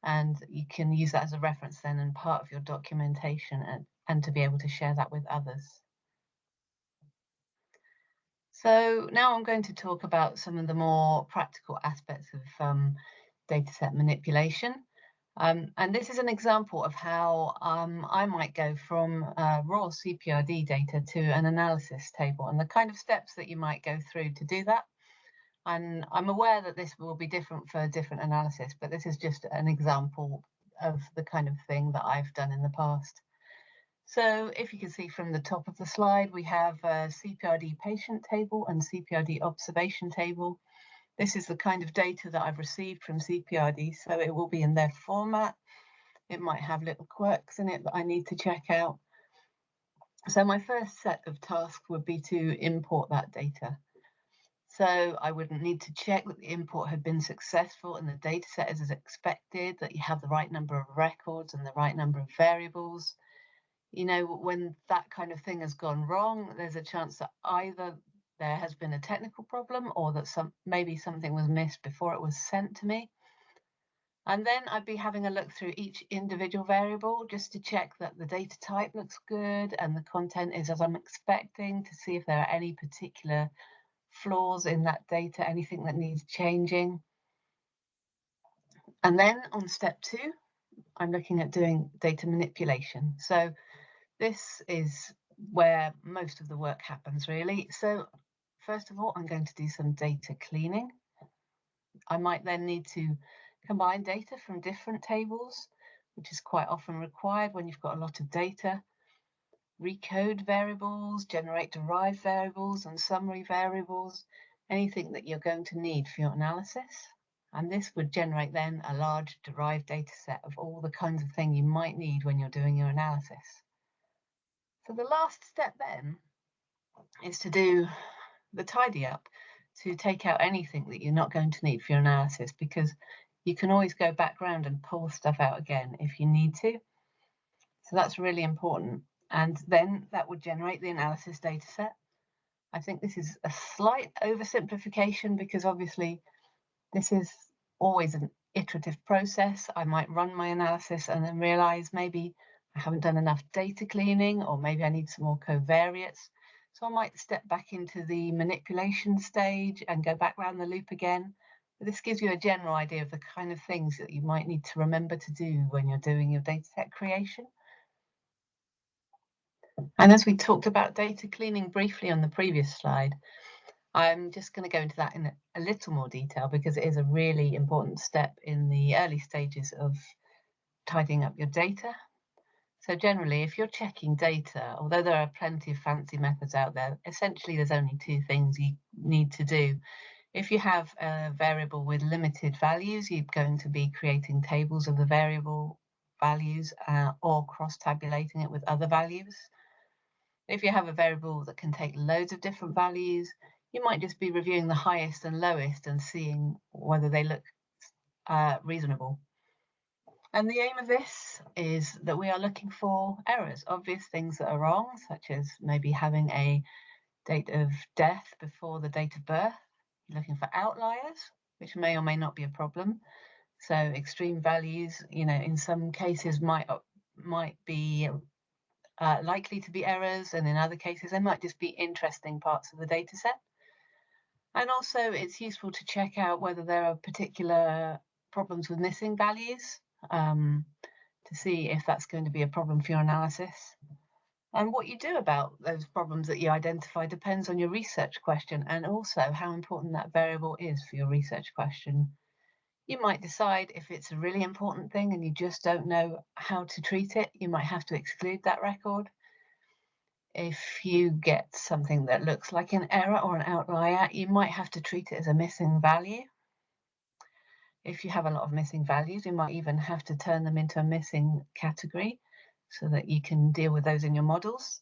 And you can use that as a reference then and part of your documentation, and to be able to share that with others. So now I'm going to talk about some of the more practical aspects of dataset manipulation. And this is an example of how I might go from raw CPRD data to an analysis table and the kind of steps that you might go through to do that. And I'm aware that this will be different for different analysis, but this is just an example of the kind of thing that I've done in the past. So if you can see from the top of the slide, we have a CPRD patient table and CPRD observation table. This is the kind of data that I've received from CPRD, so it will be in their format. It might have little quirks in it that I need to check out. So my first set of tasks would be to import that data. So I would need to check that the import had been successful and the data set is as expected, that you have the right number of records and the right number of variables. You know, when that kind of thing has gone wrong, there's a chance that either there has been a technical problem or that maybe something was missed before it was sent to me. And then I'd be having a look through each individual variable just to check that the data type looks good and the content is as I'm expecting, to see if there are any particular flaws in that data, anything that needs changing. And then on step 2, I'm looking at doing data manipulation. So this is where most of the work happens, really. So first of all, I'm going to do some data cleaning. I might then need to combine data from different tables, which is quite often required when you've got a lot of data. Recode variables, generate derived variables and summary variables, anything that you're going to need for your analysis. And this would generate then a large derived data set of all the kinds of things you might need when you're doing your analysis. So the last step then is to do the tidy up, to take out anything that you're not going to need for your analysis, because you can always go back around and pull stuff out again if you need to. So that's really important. And then that would generate the analysis data set. I think this is a slight oversimplification because obviously this is always an iterative process. I might run my analysis and then realize maybe I haven't done enough data cleaning, or maybe I need some more covariates. So I might step back into the manipulation stage and go back around the loop again. But this gives you a general idea of the kind of things that you might need to remember to do when you're doing your data set creation. And as we talked about data cleaning briefly on the previous slide, I'm just going to go into that in a little more detail because it is a really important step in the early stages of tidying up your data. So generally, if you're checking data, although there are plenty of fancy methods out there, essentially there's only 2 things you need to do. If you have a variable with limited values, you're going to be creating tables of the variable values or cross-tabulating it with other values. If you have a variable that can take loads of different values, you might just be reviewing the highest and lowest and seeing whether they look reasonable. And the aim of this is that we are looking for errors, obvious things that are wrong, such as maybe having a date of death before the date of birth. You're looking for outliers, which may or may not be a problem. So extreme values, you know, in some cases might be likely to be errors, and in other cases they might just be interesting parts of the data set. And also it's useful to check out whether there are particular problems with missing values to see if that's going to be a problem for your analysis. And what you do about those problems that you identify depends on your research question and also how important that variable is for your research question. You might decide if it's a really important thing and you just don't know how to treat it, you might have to exclude that record. If you get something that looks like an error or an outlier, you might have to treat it as a missing value. If you have a lot of missing values, you might even have to turn them into a missing category so that you can deal with those in your models.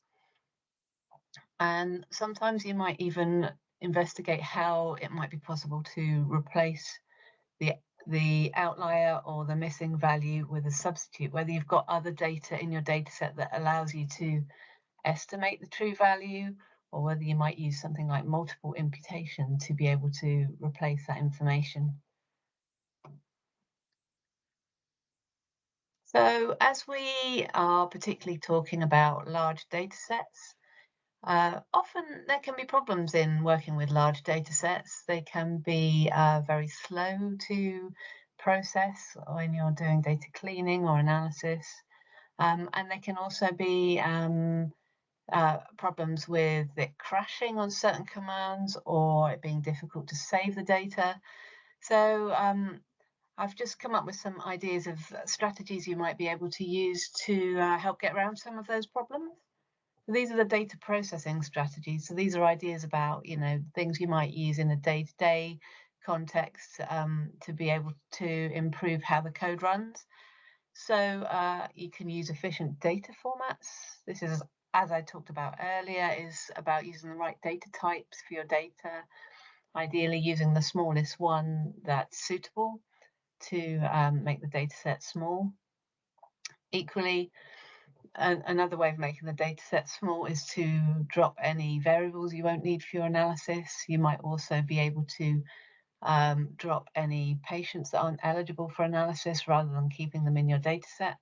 And sometimes you might even investigate how it might be possible to replace the outlier or the missing value with a substitute, whether you've got other data in your data set that allows you to estimate the true value, or whether you might use something like multiple imputation to be able to replace that information. So as we are particularly talking about large data sets, often there can be problems in working with large data sets. They can be very slow to process when you're doing data cleaning or analysis. And there can also be problems with it crashing on certain commands or it being difficult to save the data. So I've just come up with some ideas of strategies you might be able to use to help get around some of those problems. So these are the data processing strategies. So these are ideas about, you know, things you might use in a day-to-day context to be able to improve how the code runs. So you can use efficient data formats. This is, as I talked about earlier, is about using the right data types for your data, ideally using the smallest one that's suitable to make the data set small. Equally, another way of making the data set small is to drop any variables you won't need for your analysis. You might also be able to drop any patients that aren't eligible for analysis rather than keeping them in your data set.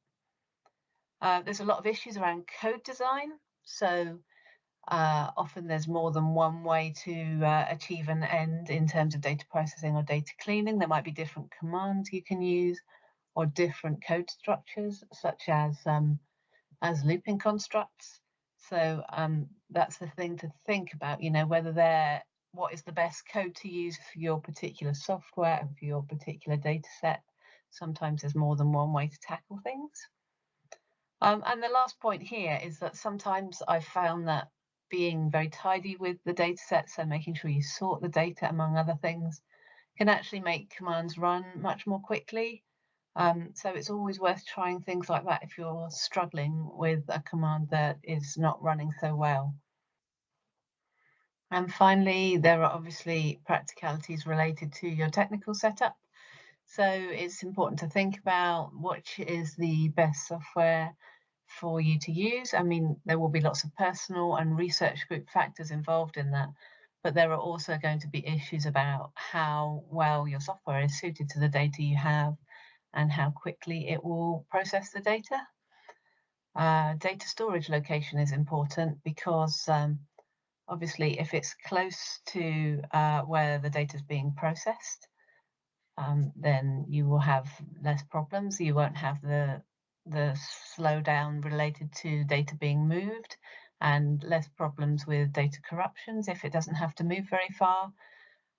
There's a lot of issues around code design. So often there's more than one way to achieve an end in terms of data processing or data cleaning. There might be different commands you can use or different code structures, such as looping constructs. So that's the thing to think about, you know, whether what is the best code to use for your particular software and for your particular data set. Sometimes there's more than one way to tackle things. And the last point here is that sometimes I've found that being very tidy with the data set, so making sure you sort the data among other things, can actually make commands run much more quickly. So it's always worth trying things like that if you're struggling with a command that is not running so well. And finally, there are obviously practicalities related to your technical setup. So it's important to think about which is the best software for you to use. I mean, there will be lots of personal and research group factors involved in that, but there are also going to be issues about how well your software is suited to the data you have and how quickly it will process the data. Data storage location is important because obviously if it's close to where the data is being processed, then you will have less problems. You won't have the slowdown related to data being moved and less problems with data corruptions if it doesn't have to move very far.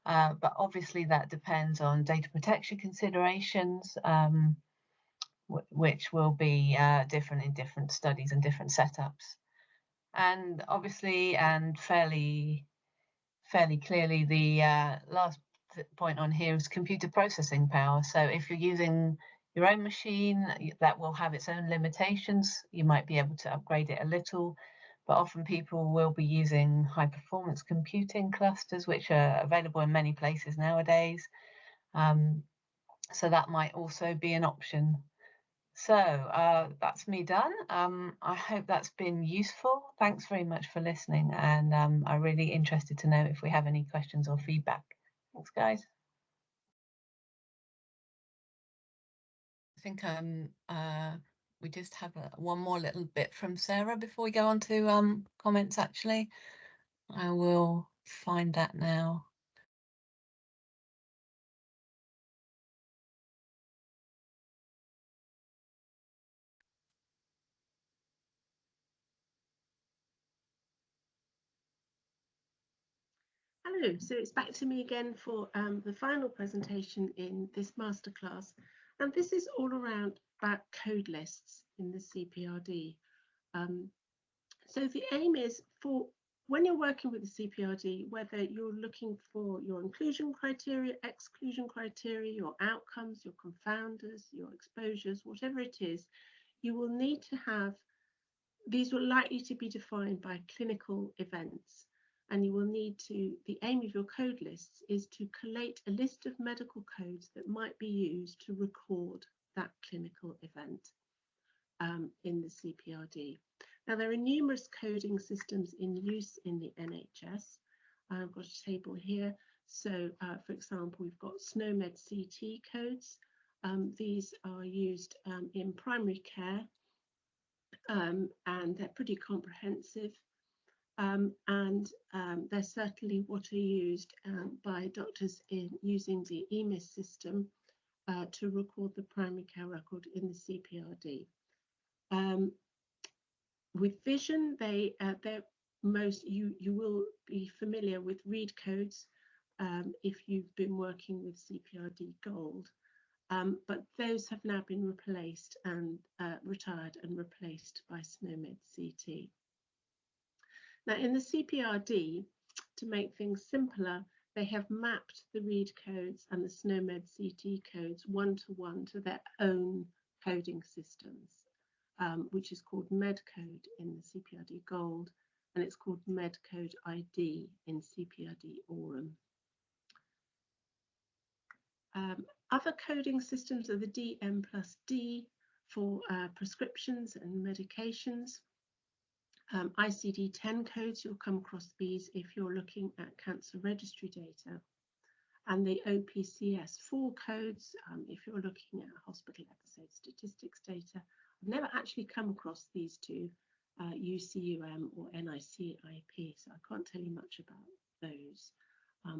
But obviously that depends on data protection considerations, which will be different in different studies and different setups. And obviously, and fairly clearly, the last point on here is computer processing power. So if you're using your own machine, that will have its own limitations. You might be able to upgrade it a little, but often people will be using high performance computing clusters, which are available in many places nowadays. So that might also be an option. So that's me done. I hope that's been useful. Thanks very much for listening, and I'm really interested to know if we have any questions or feedback. Thanks, guys. I think we just have one more little bit from Sarah before we go on to comments, actually. I will find that now. Hello, so it's back to me again for the final presentation in this masterclass. And this is all around about code lists in the CPRD. So the aim is for when you're working with the CPRD, whether you're looking for your inclusion criteria, exclusion criteria, your outcomes, your confounders, your exposures, whatever it is, you will need to have, these will likely to be defined by clinical events. And you will need to, the aim of your code lists is to collate a list of medical codes that might be used to record that clinical event in the CPRD. Now, there are numerous coding systems in use in the NHS. I've got a table here. So, for example, we've got SNOMED CT codes. These are used in primary care, and they're pretty comprehensive. And they're certainly what are used by doctors in using the EMIS system to record the primary care record in the CPRD. With vision, you will be familiar with read codes if you've been working with CPRD Gold, but those have now been replaced and retired and replaced by SNOMED CT. Now in the CPRD, to make things simpler, they have mapped the read codes and the SNOMED CT codes one-to-one to their own coding systems, which is called medcode in the CPRD Gold, and it's called medcode ID in CPRD Aurum. Other coding systems are the DM+D for prescriptions and medications. ICD-10 codes, you'll come across these if you're looking at cancer registry data. And the OPCS4 codes, if you're looking at hospital episode statistics data. I've never actually come across these two, UCUM or NICIP, so I can't tell you much about those,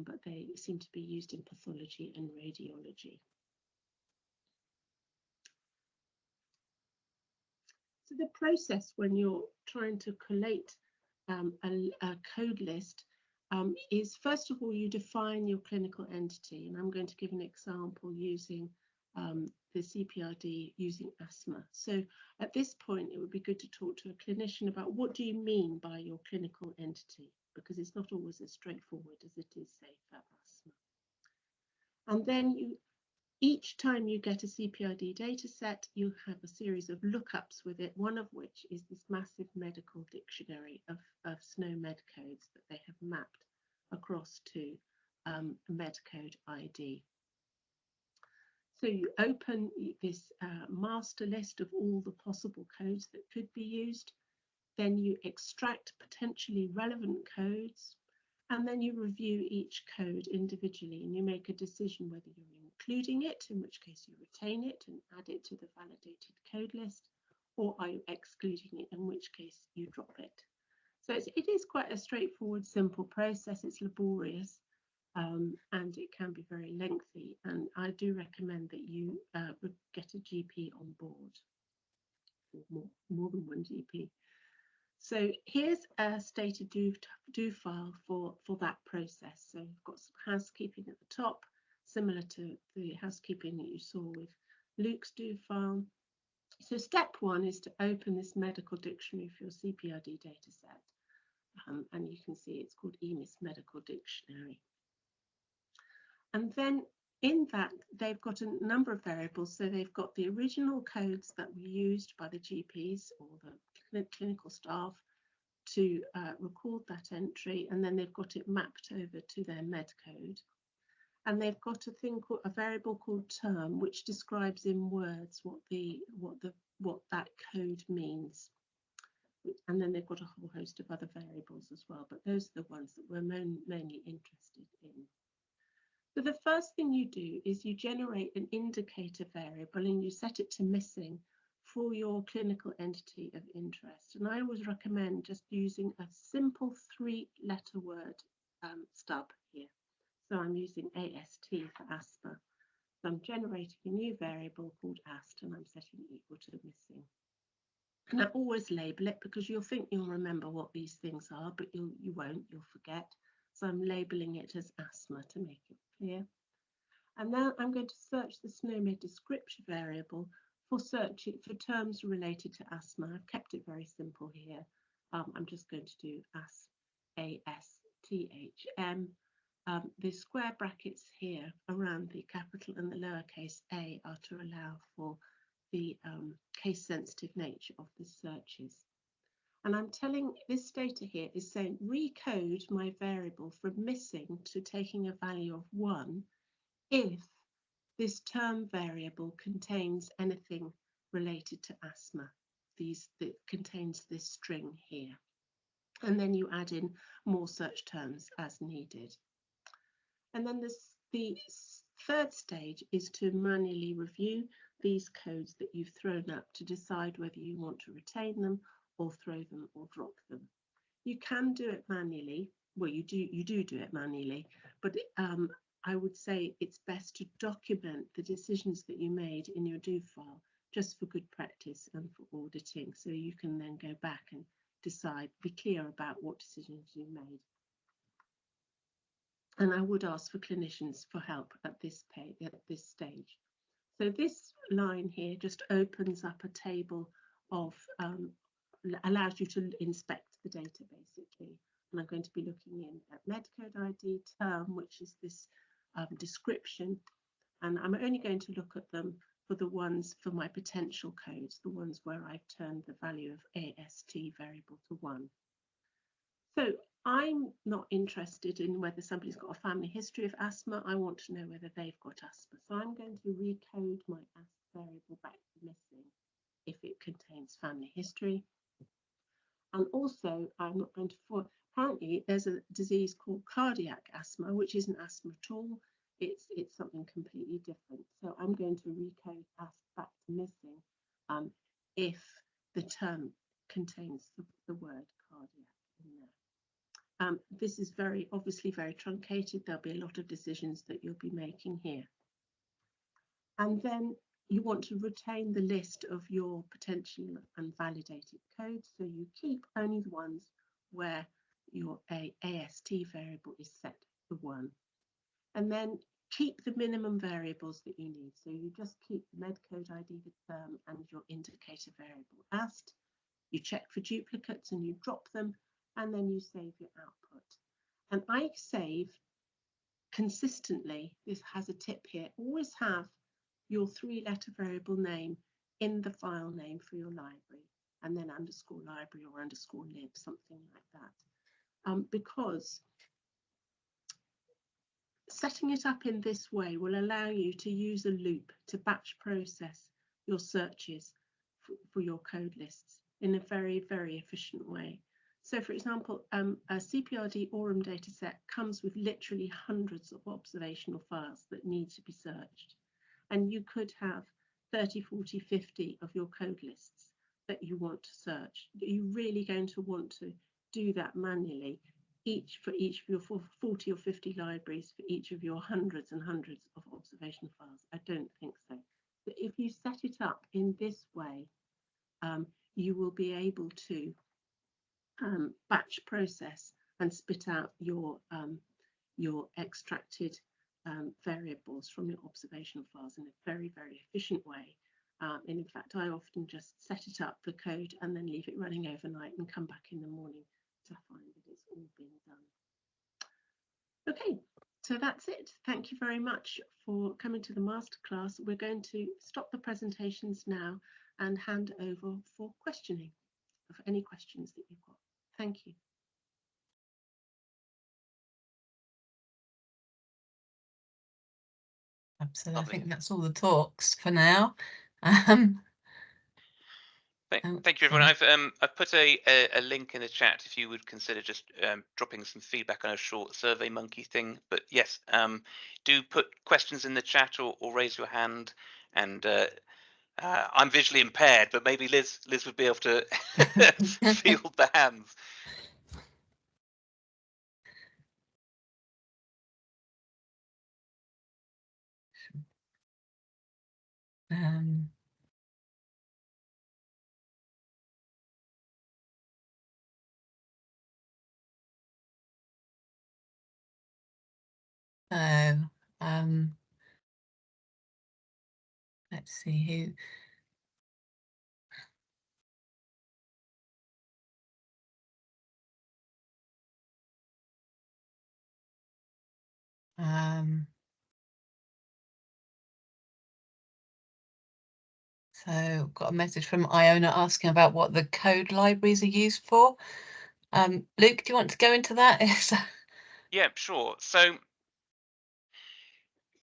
but they seem to be used in pathology and radiology. So the process when you're trying to collate a code list is, first of all, you define your clinical entity, and I'm going to give an example using the CPRD using asthma. So at this point, it would be good to talk to a clinician about what do you mean by your clinical entity, because it's not always as straightforward as it is, say, for asthma. And then each time you get a CPRD data set, you have a series of lookups with it, one of which is this massive medical dictionary of SNOMED codes that they have mapped across to medcode ID. So you open this master list of all the possible codes that could be used, then you extract potentially relevant codes, and then you review each code individually and you make a decision whether you're including it, in which case you retain it and add it to the validated code list, or are you excluding it, in which case you drop it. So it is quite a straightforward, simple process. It's laborious and it can be very lengthy, and I do recommend that you get a GP on board, or more than one GP. So here's a Stata do file for that process. So we've got some housekeeping at the top, similar to the housekeeping that you saw with Luke's do file. So step one is to open this medical dictionary for your CPRD data set. And you can see it's called EMIS Medical Dictionary. And then in that, they've got a number of variables. So they've got the original codes that were used by the GPs or the clinical staff to record that entry, and then they've got it mapped over to their med code. And they've got a variable called term, which describes in words what that code means. And then they've got a whole host of other variables as well, but those are the ones that we're mainly interested in. So the first thing you do is you generate an indicator variable and you set it to missing for your clinical entity of interest. And I always recommend just using a simple 3-letter word stub here. So I'm using AST for asthma. So I'm generating a new variable called ast and I'm setting it equal to missing. And I always label it because you'll think you'll remember what these things are, but you won't, you'll forget. So I'm labeling it as asthma to make it clear. And now I'm going to search the SNOMED description variable for terms related to asthma. I've kept it very simple here. I'm just going to do ASTHM. The square brackets here around the capital and the lowercase a are to allow for the case-sensitive nature of the searches. And I'm telling this data here is saying recode my variable from missing to taking a value of 1 if this term variable contains anything related to asthma. That contains this string here. And then you add in more search terms as needed. And then the third stage is to manually review these codes that you've thrown up to decide whether you want to retain them or throw them or drop them. You can do it manually. Well, you do it manually, but I would say it's best to document the decisions that you made in your do file, just for good practice and for auditing, so you can then go back and decide, be clear about what decisions you made. And I would ask for clinicians for help at this stage. So this line here just opens up a table of, allows you to inspect the data basically. And I'm going to be looking in at Medcode ID term, which is this description. And I'm only going to look at them for the ones for my potential codes, the ones where I've turned the value of AST variable to 1. So I'm not interested in whether somebody's got a family history of asthma. I want to know whether they've got asthma. So I'm going to recode my asthma variable back to missing if it contains family history. And also, I'm not going to, apparently there's a disease called cardiac asthma, which isn't asthma at all. It's something completely different. So I'm going to recode asthma back to missing if the term contains the word cardiac in there. This is obviously very truncated. There'll be a lot of decisions that you'll be making here. And then you want to retain the list of your potential and validated codes. So you keep only the ones where your AST variable is set to 1. And then keep the minimum variables that you need. So you just keep the Medcode ID, the term, and your indicator variable AST. You check for duplicates and you drop them, and then you save your output. And I save consistently. This has a tip here. Always have your 3-letter variable name in the file name for your library, and then underscore library or underscore lib, something like that. Because setting it up in this way will allow you to use a loop to batch process your searches for your code lists in a very, very efficient way. So for example, a CPRD Aurum dataset comes with literally hundreds of observational files that need to be searched. And you could have 30, 40, 50 of your code lists that you want to search. You're really going to want to do that manually, for each of your 40 or 50 libraries, for each of your hundreds and hundreds of observational files? I don't think so. But if you set it up in this way, you will be able to batch process and spit out your extracted variables from your observational files in a very, very efficient way. And in fact, I often just set it up, the code, and then leave it running overnight and come back in the morning to find that it's all been done. Okay, so that's it. Thank you very much for coming to the masterclass. We're going to stop the presentations now and hand over for questioning of any questions that you've got. Thank you. Absolutely. Lovely. I think that's all the talks for now. Thank you, everyone. I've put a link in the chat if you would consider just dropping some feedback on a short Survey Monkey thing. But yes, do put questions in the chat or raise your hand. And I'm visually impaired, but maybe Liz would be able to field the hands. Let's see who. So got a message from Iona asking about what the code libraries are used for. Luke, do you want to go into that? Yeah, sure. So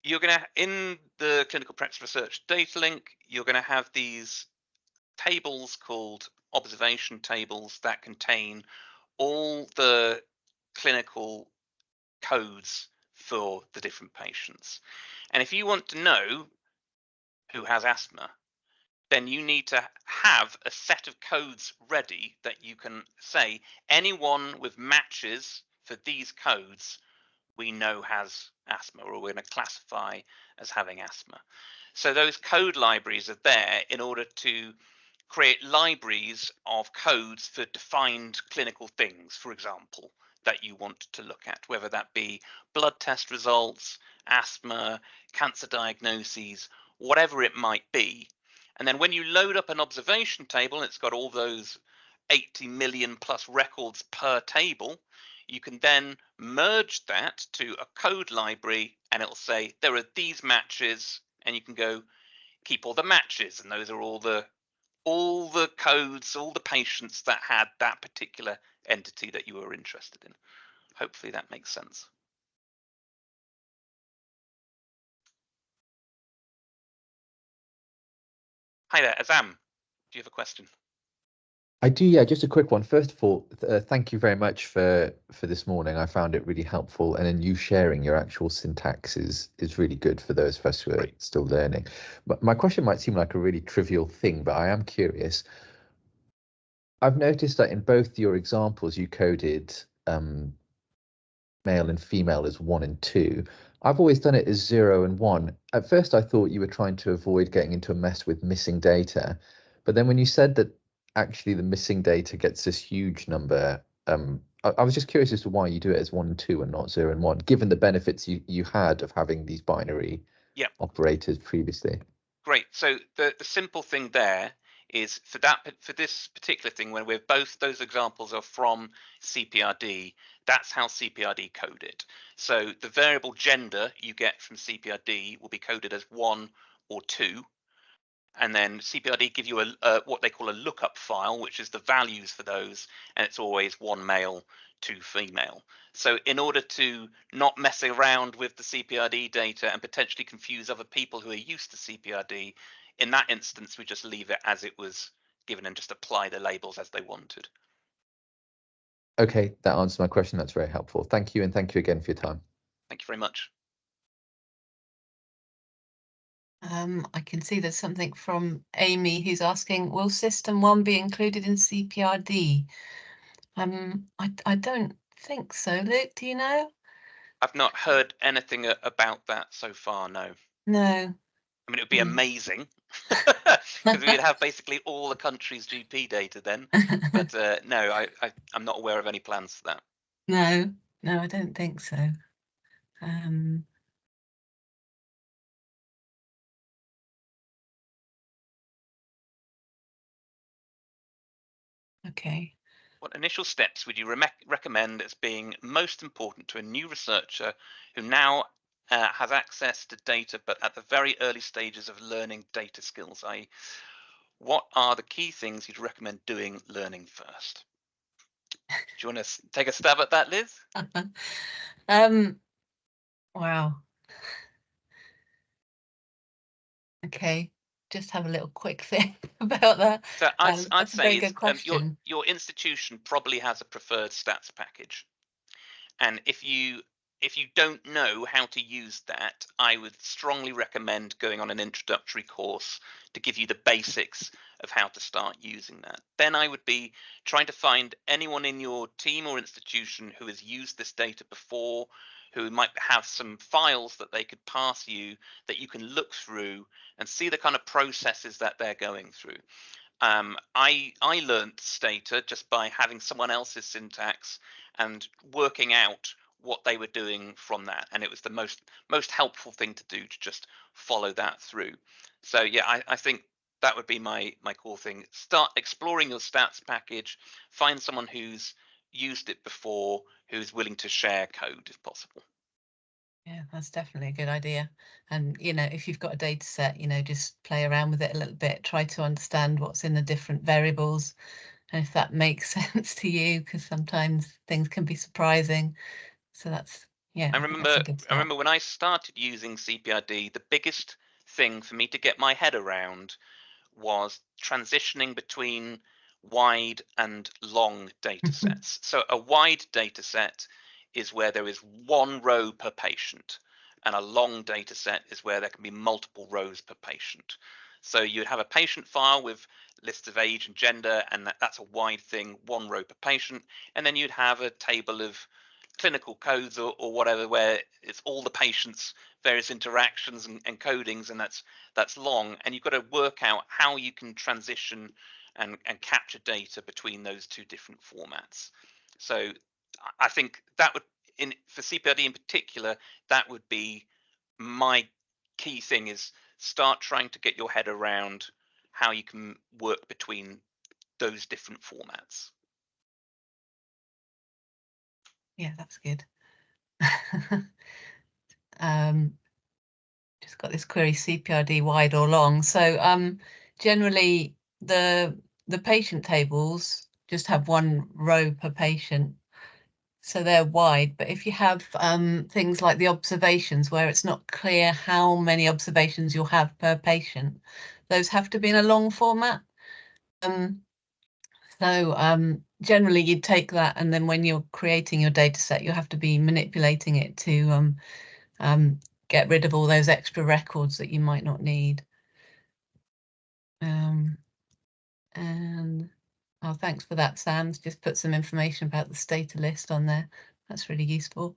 you're going to, in the clinical practice research Datalink, you're going to have these tables called observation tables that contain all the clinical codes for the different patients. And if you want to know who has asthma, then you need to have a set of codes ready that you can say anyone with matches for these codes we know has asthma, or we're going to classify as having asthma. So those code libraries are there in order to create libraries of codes for defined clinical things, for example, that you want to look at, whether that be blood test results, asthma, cancer diagnoses, whatever it might be. And then when you load up an observation table, it's got all those 80 million plus records per table, you can then merge that to a code library and it'll say there are these matches, and you can go keep all the matches, and those are all the codes, all the patients that had that particular entity that you were interested in. Hopefully that makes sense. Hi there, Azam, do you have a question? I do, yeah, just a quick one. First of all, thank you very much for this morning. I found it really helpful, and then you sharing your actual syntax is really good for those of us who are still learning. But my question might seem like a really trivial thing, but I am curious. I've noticed that in both your examples, you coded male and female as 1 and 2. I've always done it as 0 and 1. At first, I thought you were trying to avoid getting into a mess with missing data. But then when you said that actually the missing data gets this huge number, I was just curious as to why you do it as 1 and 2 and not 0 and 1, given the benefits you had of having these binary operators previously. Great. So the simple thing there is for this particular thing, when we're both those examples are from CPRD, that's how CPRD code it. So the variable gender you get from CPRD will be coded as 1 or 2. And then CPRD give you a what they call a lookup file, which is the values for those, and it's always 1 male, 2 female. So in order to not mess around with the CPRD data and potentially confuse other people who are used to CPRD, in that instance, we just leave it as it was given and just apply the labels as they wanted. Okay, that answers my question. That's very helpful. Thank you, and thank you again for your time. Thank you very much. I can see there's something from Amy who's asking, will system 1 be included in CPRD? I don't think so. Luke, do you know? I've not heard anything about that so far, no. No. I mean, it would be amazing because we'd have basically all the country's GP data then. But no, I'm not aware of any plans for that. No, I don't think so. Okay. What initial steps would you recommend as being most important to a new researcher who now has access to data, but at the very early stages of learning data skills? I.e., what are the key things you'd recommend doing learning first? Do you want to take a stab at that, Liz? Wow. Okay, just have a little quick think about that. So I'd say your institution probably has a preferred stats package, and if you don't know how to use that, I would strongly recommend going on an introductory course to give you the basics of how to start using that. Then I would be trying to find anyone in your team or institution who has used this data before, who might have some files that they could pass you that you can look through and see the kind of processes that they're going through. I learned Stata just by having someone else's syntax and working out what they were doing from that, and it was the most helpful thing to do, to just follow that through. So yeah, I think that would be my core thing. Start exploring your stats package, find someone who's used it before, who's willing to share code if possible. Yeah, that's definitely a good idea. And if you've got a data set, just play around with it a little bit, try to understand what's in the different variables, and if that makes sense to you, because sometimes things can be surprising. So that's, yeah, I remember when I started using CPRD, the biggest thing for me to get my head around was transitioning between wide and long data sets. So a wide data set is where there is 1 row per patient, and a long data set is where there can be multiple rows per patient. So you'd have a patient file with lists of age and gender, and that's a wide thing, 1 row per patient, and then you'd have a table of clinical codes or whatever, where it's all the patients, various interactions and codings, and that's long, and you've got to work out how you can transition and capture data between those two different formats. So I think that would, for CPRD in particular, that would be my key thing, is start trying to get your head around how you can work between those different formats. Yeah, that's good. Just got this query, CPRD wide or long. So generally the patient tables just have one row per patient, so they're wide. But if you have things like the observations, where it's not clear how many observations you'll have per patient, those have to be in a long format. Generally you'd take that, and then when you're creating your data set, you have to be manipulating it to get rid of all those extra records that you might not need. And oh, thanks for that, Sam. Just put some information about the Stata list on there. That's really useful.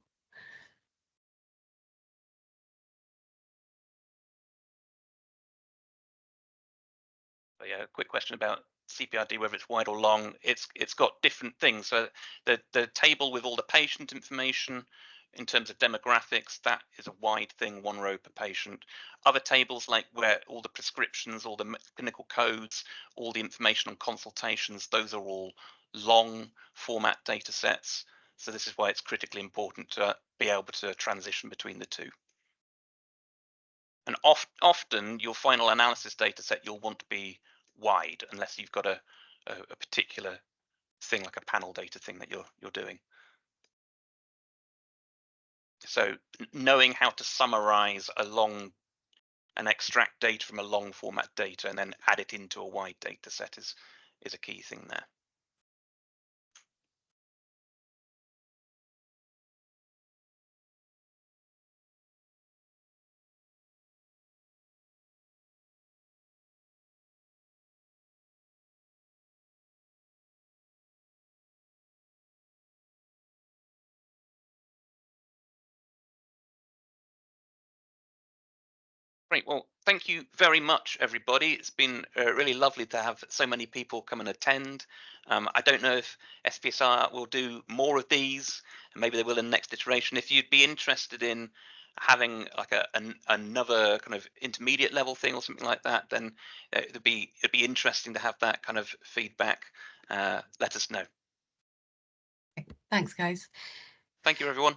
But yeah, a quick question about CPRD, whether it's wide or long. It's got different things. So the table with all the patient information in terms of demographics, that is a wide thing, one row per patient. Other tables, like where all the prescriptions, all the clinical codes, all the information on consultations, those are all long format data sets. So this is why it's critically important to be able to transition between the two. And often your final analysis data set, you'll want to be wide, unless you've got a particular thing like a panel data thing that you're doing. So knowing how to summarize and extract data from a long format data and then add it into a wide data set is a key thing there. Great. Well, thank you very much, everybody. It's been really lovely to have so many people come and attend. I don't know if SPCR will do more of these, and maybe they will in the next iteration. If you'd be interested in having like another kind of intermediate level thing or something like that, then it'd be interesting to have that kind of feedback. Let us know. Thanks, guys. Thank you, everyone.